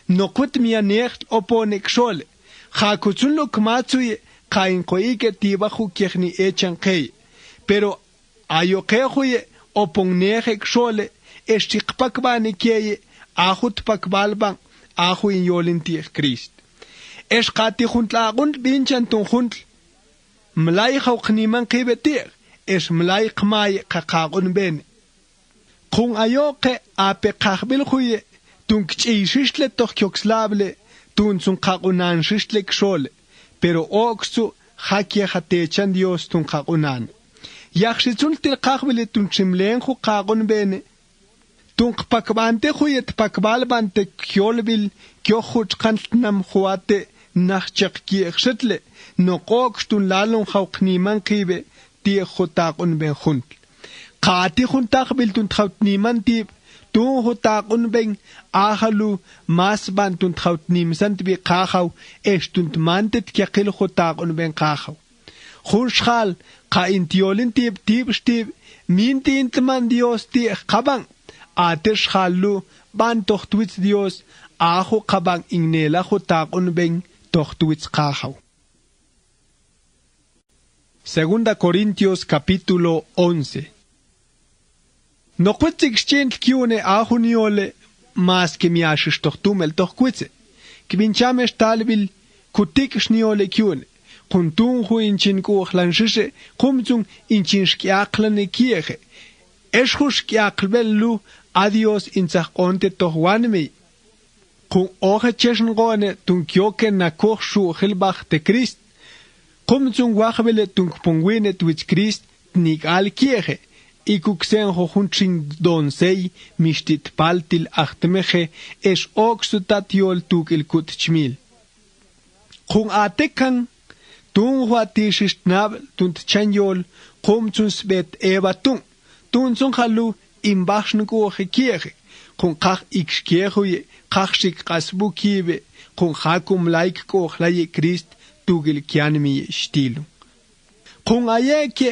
No kut mia necht opone kshole. Ha kutsun lo kmatsuye ka in koike tiba hu kiechni echan kei. Pero ayoke huye opong neche kshole es chikpakbane keye ahut pakbalbang ahu in yolintiech Christ. Es kati huntlagunt binchan tun huntl. Mlai khawkniman kibetir. Es mlai kmai kakagun ben. Kung ayoke ape kakbil huye. Tun kchishishle toch kyoxlable. Tun sun kakunan shishle kshole. Pero oksu hakia hatechan Dios tun kakunan. Yakshitsul til kakbili tun chimlen hu kakun bene. Tun pakbante huyet pakbalbante kyolbil kyohuch kantnam huate nachchak kiexetle. No koks tun lalun haukniman kibe tie hutakun ben hunt. Kati huntakbil tun trautniman tib. Tun hutakun ben ahalu mas ban tun trautnimsan tibi kakau estunt mantet kyakil hutakun ben kakau. Hunschal ka intiolin tib stib minti intman Dios ti kabang atesh halu ban tochtwitz Dios aho kabang ingnela hutakun ben tochtwitz kakau. Segunda Corintios capítulo 11. No kwitsig stient kiune ahuniole mas que miashish tochtumel tochkwitze. Kvinchame stalbil kutik shniole kiune. Kuntun hu inchin kuchlanshishe kumzung inchin shkiaklane kieche. Eshush kiaklbellu adios inzach onte tochwanmi. Kun oche cheschen rone tun kyoke na kochshu hilbach de Christ. Kumzung wachwele tun kpungwine twitz Christ nigal kieche. Ikuksen hochunching donsei mishtit paltil achtemeche es oxutatiol tukil kutchmil. Kung atekan tun huatishishnab tunt chanyol kumzuns bet evatung tun zung halu imbachn goche kirche kung kach ikskirche kach shik kasbu kibe kung hakum laik goch laie Christ tukil kianmi stilu. Kung ayeke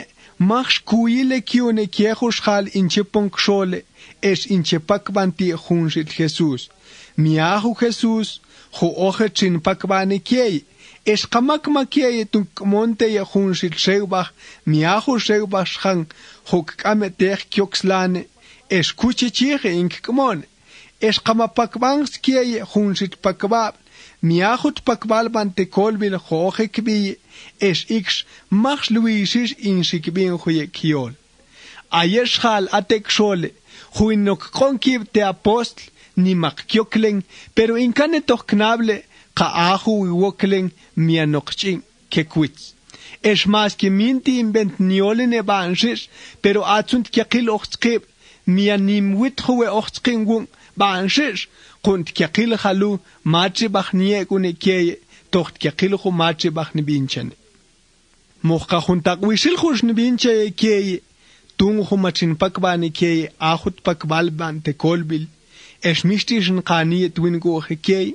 machs kuile kione kiehushal inchepon kshole es inchepakbanti hunshit Jesus. Miahu Jesus hu ochetchin pakbane kiei es kamakma kiei tunk monte ya hunshit sheubach miahu sheubach shang huk kametech kyoxlane es kuchichire ink kmon es kamapakbangs kiei hunshit pakbab miahut pakbal bante kolbil hoche kbi es ix machs luisisch in shikbin huye kiol. Ayer hal atek shole huinok konkib te apostl ni makkyokling pero inkane toch knable ka ahu wokling mianokchin kekwitz. Es mas que minti invent niolene banshish pero atzunt kyakil ochtskib mianim wit huwe ochtskingung banshish kunt kyakil halu mache bachnie gune kieye tocht kyakil hu mache bachne binchen. Mochka juntak wishil hushne binche kieye tung hu machin pakbane kieye ahut pakbal bante kolbil es mishtischen kanie twin goche kieye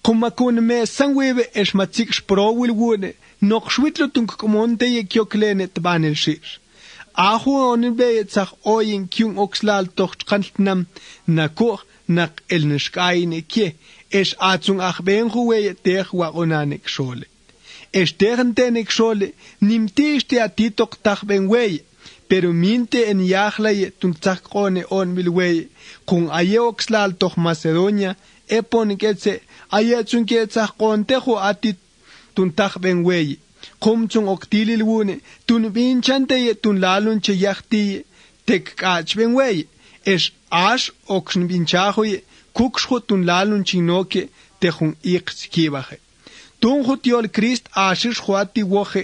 kumakun me sangwebe es matsik sprowil wune noch schwitlo tung komonte ye kyoklene tbanel shish. Ahu onbe tsach oyin kyung oxlal tocht kantnam na koch nak elnishkaine kie es atzung achben ruwe der wa onanek shole. Es deren denek shole nimtish te atitok tachben weye pero minte en yachlaye tun tzakone on milweye kun aye oxlal toch Macedonia epon ketze aye tsun ketzach kontejo atit tun tachben weye kumzung oktilil wune tun binchante ye tun lalun che yachti tek kachben weye es ash okn binchahoye kuksho tun lalun chinoke tehun iqskibaje tun hotiol Christ ashish huati woche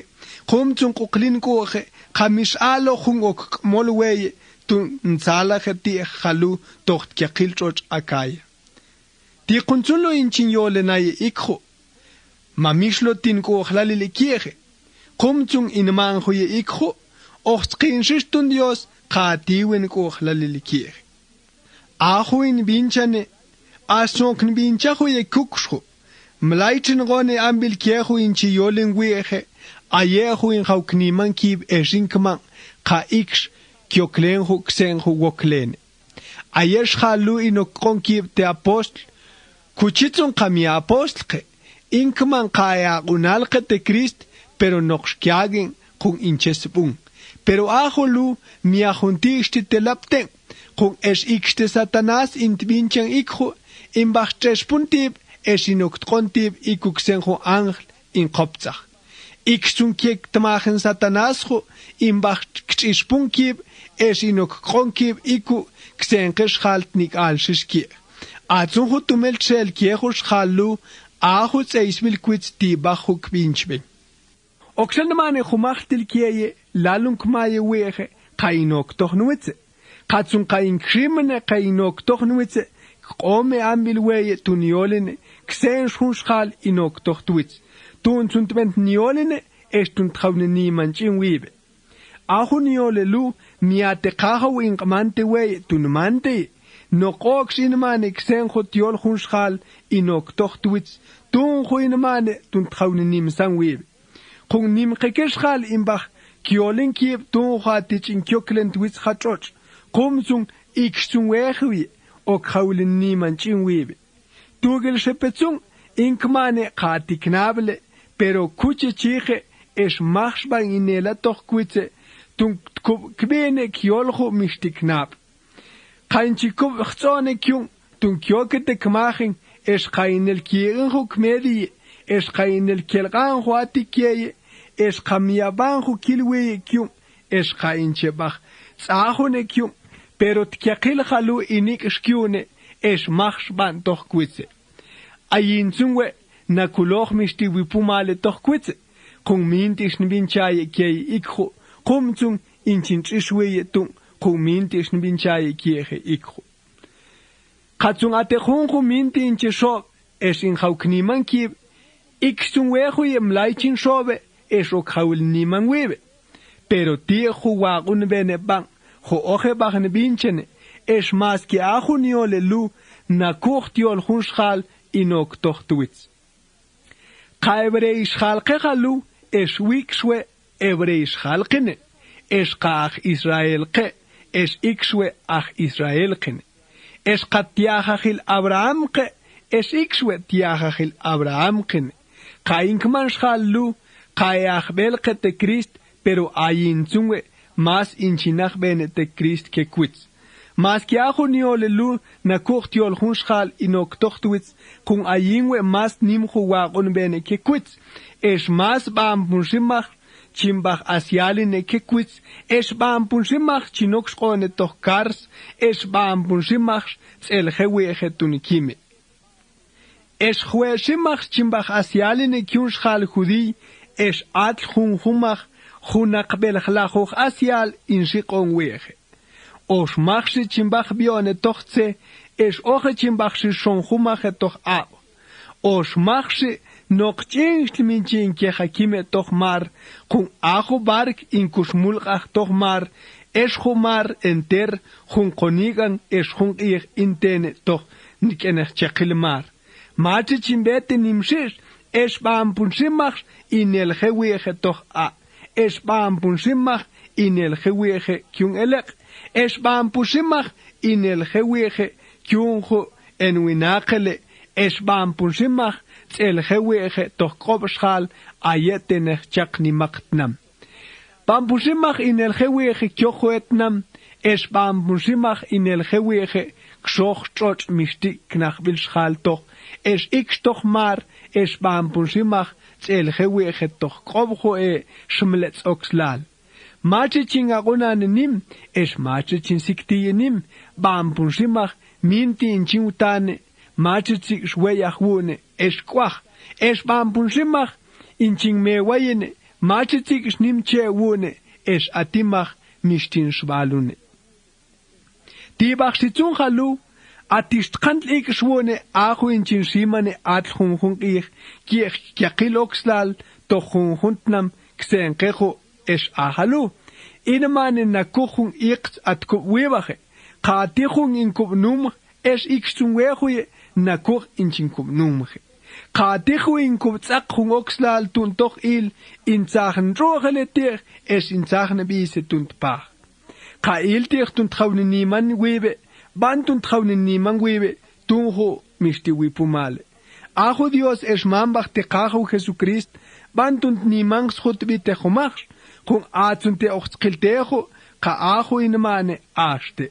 kumzung kuklin goche kamish alo hun ok molweye tun nzalaje ti halu tocht kyakilchoch akaya ti kunzulo inchinyole naye ikho mamishlo tin ko khlalile kieje kumzung inman hoye ikho ochtskinshish tun Dios khatiwen ko khlalile kieje ahuin binchane asokn binchahoye kuksho mlaitin gone ambil kiehu inchi yolen wieje ayehu in haukniman kib eshinkman ka ix kyoklen hu ksen hu woklen ayesh halu inokon kib te apostl kuchitzon kami apostl inkman kaya unalke te Christ pero noxkiagen kun inchesbun pero aholu mi ahuntisti te lapten kun es ixte Satanas intvinchan ikhu in bachchespuntib es inoktrontib ikuksenho angel in kopzach iksun kiek tmachen Satanas ho in bachchespunkib es inokronkib iku ksenkesh halt nik alshishki azun hutumel chel kiehush halu ahut eismil kwitz ti bachuk binchbe Oxan mane khumachtil kiye lalunk maye weche kainok toch nuitze. Katsun kain krimene kainok toch nuitze. Qome ambil weye tunioline kseen schunschal inok toch tuitz. Tun zuntwent nioline estun traune niemand in wiebe. Ahu niole lu miate kahaw in kamante weye tunmante. No qoks in mane kseen khotiol schunschal inok toch tuitz. Tun khu in mane tun traune nimsan wiebe. Kung nim kekeshal imbach kiolin kiep tun khatich in kyoklen tuitz khatroch. Kumsung ikshung wechwi o kaulin niemand in wiebe. Tugel shepetsung inkmane khati knable pero kuche chiche es machsbang inela toch kuitze tun kvene kiolcho mishti knab. Kein chikub khzone kyung tun kyokete kmaching es kainel kiencho kmedi es kainel kelgan khwati kiye es kamiabanjo kilwe kyung es kainche bach tsahone kyung pero tkakil khalu inik shkyune es machsban toch kuitze. Ayin zungwe na kuloch mishti wipumale toch kuitze. Kung mintish nbinchaye kiye ikho. Kum zung inchin trishweye tung. Kung mintish nbinchaye kiye ikho. Katzung ate khungu minti inche shob. Es in khau kniman kib. Ikzung wehu yem laichin shobe. Es o khawil niman webe. Pero tie huwagun bene bang. Ho oche bachen binchene. Es mas ki ahu niole lu. Na kuchtiol hunschal inok toch tuitz. Ka Hebreisch halke halu es wikshwe Hebreisch halkene. Es ach Israel ke es ikshwe ach Israel kene. Es tiachachil Abraham ke es ikshwe tiachachil Abraham kene. Ka inkman halu ka achbelke te Christ pero ayin zungwe mas inchinach bene te Christ ke kuitz. Mas ki ahu niole lu na kuchtiol hunschal inok toch tuitz kung ayingwe mas nimchu wagun bene ke kuitz. Es mas baam punshimach chimbach asialine ke kuitz. Es baam punshimach chinok shkone toch kars. Es baam punshimach tselhewe echetunikime. Es chwe shimach chimbach asialine kyunschal judi. Es atl humach hunakbel chlachoch asial inshikon weche. Os machse chimbach bione tochtse, es oche chimbachse schon humache toch ab. Os machse noch chingst minchin ke hakime toch mar, kun acho bark in kusmulach toch mar, es humar enter, hun konigan es hun ich intene toch nikenech chakilmar. Mache chimbete nimshish, es baam punshimach in el heweche toch a. Es baam punshimach in el heweche kyun elek. Es baam pushimach in el heweche kyunjo en winakele. Es baam pushimach el heweche toch kopschal ayetenech chakni maktnam. Baam pushimach in el heweche kyocho etnam. Es baam pushimach in el heweche kshoch choch mishti knach bilschal toch. Es ik toch mar. Es baam pushimach el heweche toch kopcho shmlets oxlal. Machichin agunan nim, es machichin sikti nim, bam punshimach, minti in chimutane, machichik shweyahwune, es kwach, es bam punshimach, in chingmewayene, machichik snimche wune, es atimach, mishtin shwalune. Tibach sitzun halu, atist kantlik shwune, ahu in chinshimane atlhun hunkich, kiakiloxlal, tochun huntnam, ksenkecho, es ahalu. Inmane na kuchung ikt at kubwebache. Katichung in kubnum es ikstun wehuye na kuch in chinkubnumche. Katichu in kubzachung oxlal tun toch il in zachen rocheletir es in zachen bise tunt pach. Ka iltir tun traune niman webe, ban tun traune niman webe, tun ho mishti wipumale. Ajo Dios es mambach te kajo Jesucrist, ban tun niman schut bite chumach. Kung atzunte auch skiltecho, ka acho in mane aste.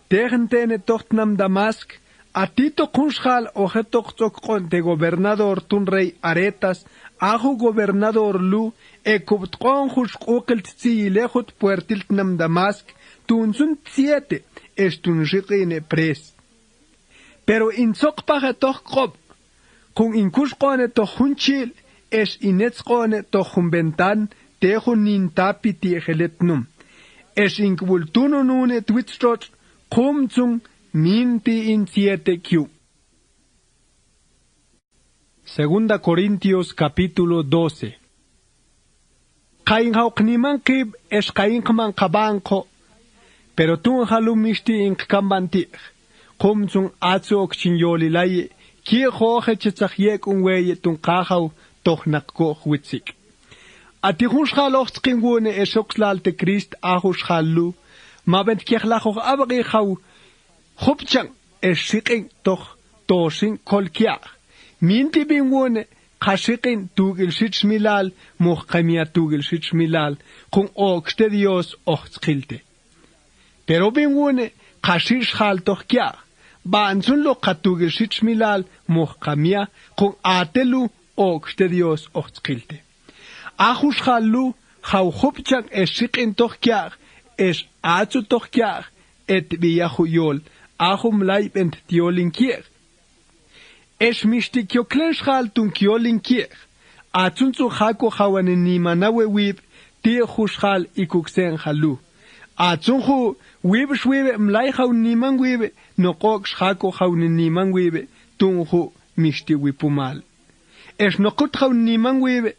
Tegen tene tochtnam Damask, atito kunschal oje tochtzokon de gobernador tun rey Aretas, ajo gobernador lu, ekubtkon jushkokelt tzi lejot puertiltnam Damask, tun sun 7, estun shikine pres. Pero in sokpaje toch kob, kung in kushkone toch hunchil, es inetzqone tohun bentan tehun nin tapi tiegeletnum. Es inkvultuno nune twitstrot kumzung minti in 7Q. Segunda Corintios capítulo 12. Kain haukniman kib es kain kman kabanko, pero tun halumishti in kambanti. Kumzung atzok chinyolilaye, ki hoge chitzahyek unweye tun kahaw tohnak ko witsik. Ati hunschalocht kingwone es okslalte Christ ahuschalu, mabent kirlachoch abri haw, hupchang es shiking toch toshin kolkiach. Minti bingwone kashikin tugil shitsmilal, muhkamia tugil shitsmilal, kung okste Dios ochskilte. Pero bingwone kashish hal toch kya, baansun lo katugil shitsmilal, muhkamia, kung atelu okste Dios ochskilte. Ahus halu, hau hupchang es shikin toch kya, es atsu toch kya, et biyahu yol, ahum laib ent tiolin kier. Es mishti kyo klenschal tun kiolin kier. Atsun zu hako hawane ni manawe wib, tie huschal ikuksen halu. Atsun hu wib shwebe mlai hau niman webe, no kok shako haune niman webe, tun hu mishti wipumal. Es no kut hau niman webe,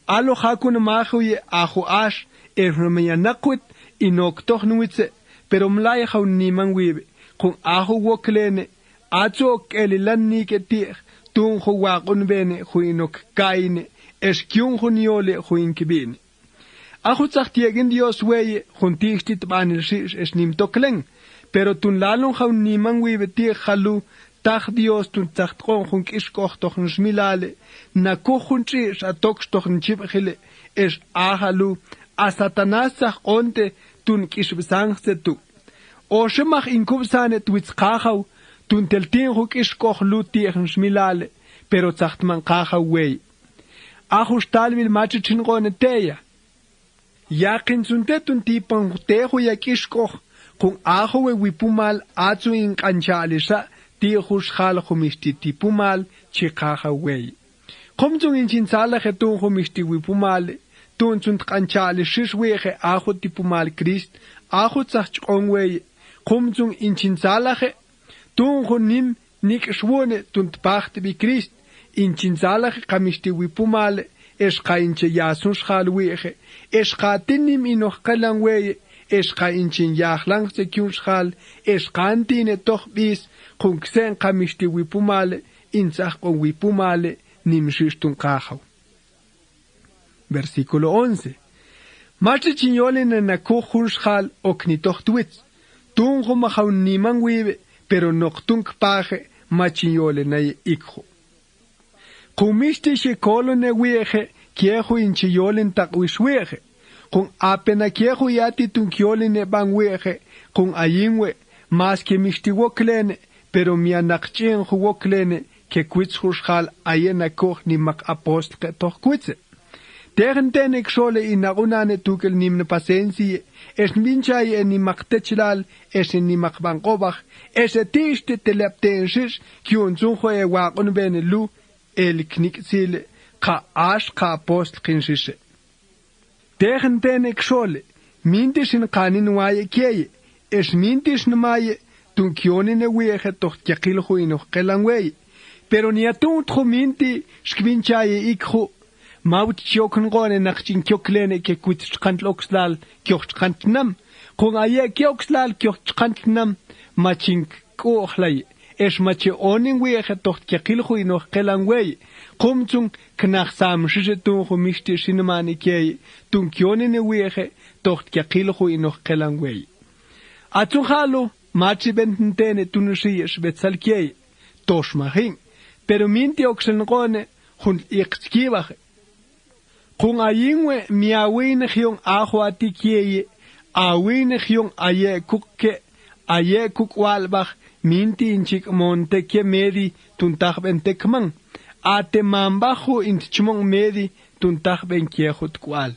alo hako na mahuye ahu ash, es no meyanakwit inok toch nuitse, pero mlai hau niman webe, kung ahu woklene, Acho elilan ke tier, tun ho wakun bene huinok kaine, es kyun huniole huin kibine. Ahu zachtiegen Dios weye, huntichtit banel shish es nim tokleng, pero tun lalun haun niman webe tier halu, tach Dios tun zachtron hun kiskoch tochen schmilale, na kuchun shish atoksch tochen chibchile, es ahalu, a Satanas sach onte tun kishbsangse tu. O shemach in kubsane twitzkachau, tun teltin huk iskoch lutichen schmilale, pero zacht man kacha wey. Ahu stalvil machichin rone teya. Yakin sunte tun tipan tehu yak iskoch, kung ahu we wipumal atsu in kanchalisa, tihu schal humishti tipumal, chikacha wey. Komzung in chinsala hetun humishti wipumale, tun sunt kanchali shishweche ahu tipumal Christ, ahu zacht onwey, komzung in chinsala tun honim nik schwone tunt pachte bi Christ in chinsalach kamishti wipumale es kainche yasun schalweche es katinim inoch kalangwe es kainchin yachlang se kyun schal es kantine toch bis kunksen kamishti wipumale in sach on wipumale nimshistun kahaw. Versículo 11. Mache chinyolen na kohun schal okni toch twits tun homahaw niman wibe pero noctunk paje machinyole na ikho. Kumiste she kolone wieje, kiejo inchiyolen takwishweje, kung apena kiejo yati tunkiolen bang wieje, kung ayinwe, mas que mistiwoklene, pero mianakchen huwoklene, que kwitzhushal ayena koch ni mak apostle toch kwitze. Tegen tenek sole inagunane tukel nimne pasensie, es minchai en ni maktechlal, es en ni makbankobach, es etiste teleptensis, kiun zunho e wakon bene lu, el kniksile, ka ash ka apostle kinsise. Tegen tenek sole, mintis in kanin waye kieye, es mintis nmaye, tun kionine weege toch tjakilho inoch kelangweye, pero ni atun tro minti, skvinchaye ikho, Maut chokun gone nachin kyoklene ke kuitskant lokslal kyokskant nam kung aye kyokslal kyokskant nam machin kohlay es mache oning we doch kyakil khu ino kelan we kumtung knach sam shije tun khu mishti shinmani ke tun kyonene we doch kyakil khu ino kelan we atun halu machi bentene tun shi shbetzal ke tosh mahin pero minti oksen gone hun ikskiwach kung ayingwe miawin hyong ahwati kieye, awin hyong aye kukwalbach, minti inchik monte ke medi tuntach bentekman, ate mambajo inchmong medi tuntach ben kiehut kwal.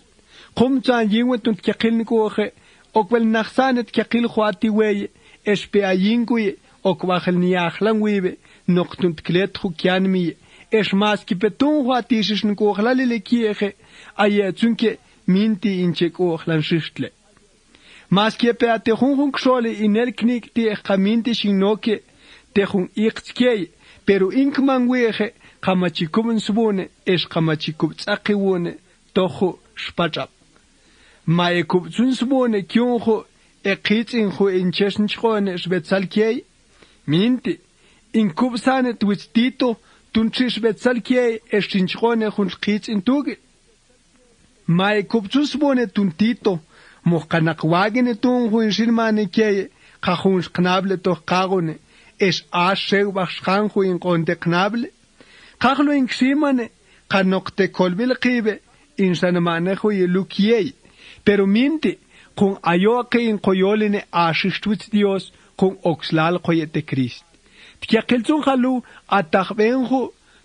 Kum chan yingwe tunt kyakil nikoche, okwel nachsanet kyakil huati weye, espe ayingwe, okwachel niachlang webe, nok tunt klet hukyanmi, es más que petun huatischen kuchlale Kirche, aye zunke minti inche kuchlan schiftle. Mas que peate hun xole in el knik te kaminti shinoke te hun iqtskey, pero inkman weje kamachikumun subone es kamachikub tsaqiwone tohu spachap. Ma ekub zunsubone kyonho eqitin ho incheschen chone spetsalkey minti inkub sane twistito tunchish betsalkey estinchone hun qitin tuge. Ma ekub zunsubone tuntito mokanak wagene tun hun shilmane key kahun knable to kagone es ashe wachchan hu in konte knable kahlo in ximane kanokte kolbil qibe insane mane hu yelukiye pero minti con ayoke in koyoline ashistwit Dios con oxlal koyete Christ tkiakelzun halu atachbenhu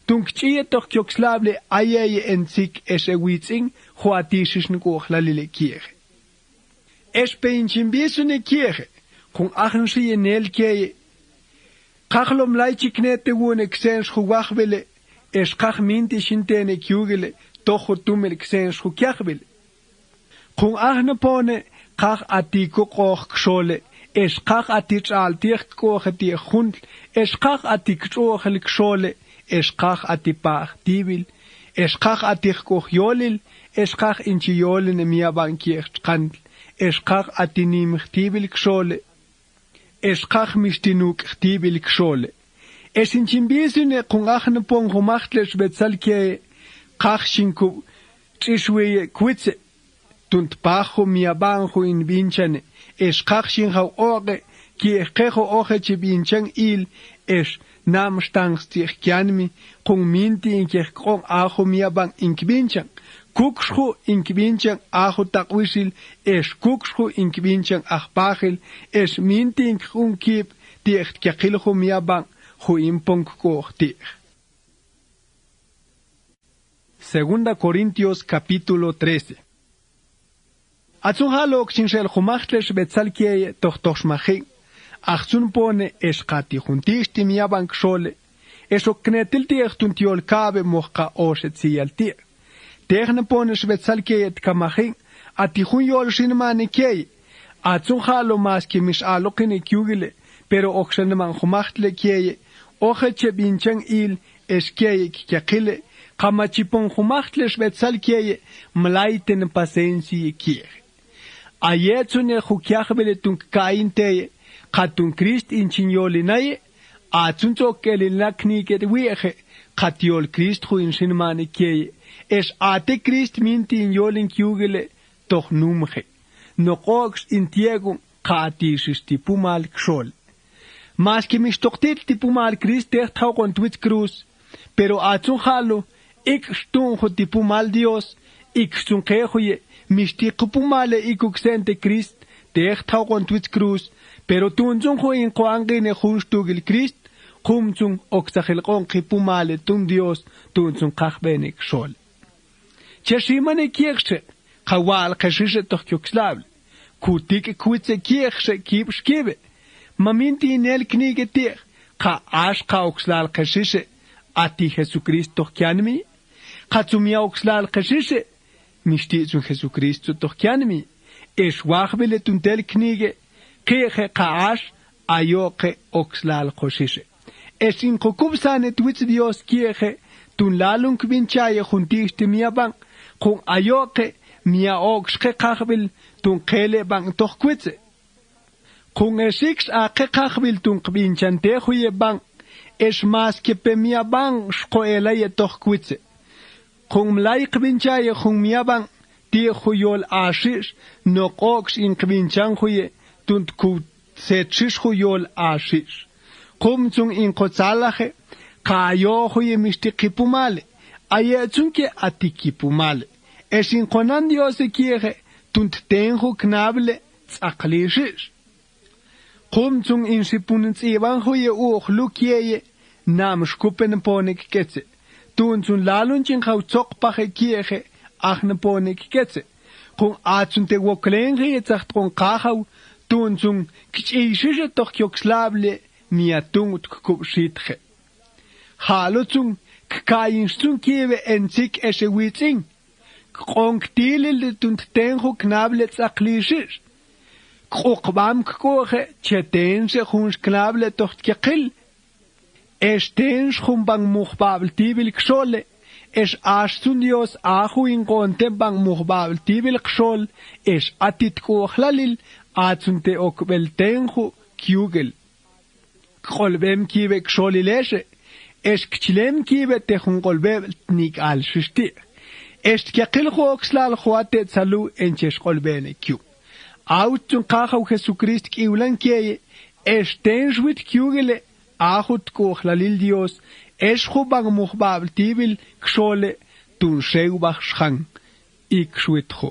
tunkchiye toch kyoxlable ayeye ensik esewitsing hu atishishn kuchlalile kirche es peinchimbisune kirche con achenshi en el keye Kachlom laichiknete wone xens huwachwele es kach minti shintene kyugele tocho tumel xens hukyachwele con achne pone kach atiko koch xole es kach atich alticht koch die hund es kach atik xochel xole es kach atipach dibil es kach atich koch yolil es kach inchi yolene mia bankiert kandl es kach atinim dibil xole es kach mistinuk dibil xole es inchimbisune con achne pon humachtles betsalke kach shinku tishwe kwitze tunt pajo mia banjo in vinchane es kach shinha oge ki echo oge chi vinchan il es nam stangstig kyanmi con minti in kong ajo mia ban in vinchan kukshu in vinchan ajo takwisil es kukshu in vinchan achbachel es minti in kip dicht kakilho mia ban hu impong kohtir. Segunda Corintios capítulo 13. Atzuhalo xinshel humachtles betsalkie tochtoshmachi achzun pone eskati juntisti mia ban xole eso knetil tiechtuntiol kabe mocha osetzialtir techne pone betsalkie tkamachi atihun yol shinmane kei atzuhalo mas ki mish alokine kyugile pero oxene man humachtle kei oche binchen il eskei kikile kamachipon humachtles betsalkie mlaiten pasensi kier Ayetsune hukiachbele tunk kainte katun Christ in chinyolinaye atsunto kelilakni ket wieche katiol Christ hu in shinmane keye es ate Christ minti in yolin kyugele doch numche no qox in tiego katish tipumal xol mas que mis toktet tipumal Christ der taugon twit cruz pero atsun halo ik stun hu tipumal Dios ik stun kehoye Mishti kupumale ikuxente Christ, de echtaugon twits cruz, pero tunzung ho in koangine justugil Christ, kumzung oxachel kon kipumale tun Dios, tunzung kachbenik shol. Cheshimane kirche, kawal kashishe toch kyuxlable, kutik kuitze kirche kip skibe, maminti in el knige tir, ka ash ka oxlal kashishe, ati Jesucrist toch kyanmi, katsumia oxlal kashishe, Mishti zu Jesucristo toch kyanmi es wachbele tuntel knige keje kaash ayoke oxlal khoshishe es in kokubsane twits Dios kieje tun lalung vinchaye juntiste mia ban con ayoke mia oxke khachbil tun kele ban toch kwitze con esix a khachbil tun vinchante huye ban es mas que pe mia ban skoelaye toch kwitze Kung laik binchaye kung miabang ti huyol ashish no qox in kvinchang huye tunt ku setchish huyol ashish kum zum in qotsalache kayo huye mistikipumale aye zunke atikipumale es in konan Dios kiere tunt tenhu knable tsaklishish kum zum in sipunens ewan huye uch lukiye nam skupen ponik ketze Tun zun lalunchen kau zokpache kirche achne ponik ketze. Kung atsun te woklenche jetzt kon kachau tun zun kichische doch kyoxlable mia tungut kubschitche. Halo zun Kainstun kive enzik esewitzing. Qonktilil tunt tenjo knablet aqlishish. Qoqbam koche chetense huns knable tocht gekil. Estens bang muhbabel tibil kshole. Es astun Dios ahu in konte bang muhbabel tibil kshol. Es atit kohlalil atsunte okbel tenjo kyugel. Qolbem kive ksholileshe. Es kchilem kive tehun qolbel nik al shishti. Es kyaqil khoxlal khwate tsalu enches qolbene kyu. Autun qahaw Jesucrist kiulan kieye. Estenjwit kyugele ahut kohlalil Dios. Es bang muhbabel tibil kshole tun sheubach shang. Ik shwitcho.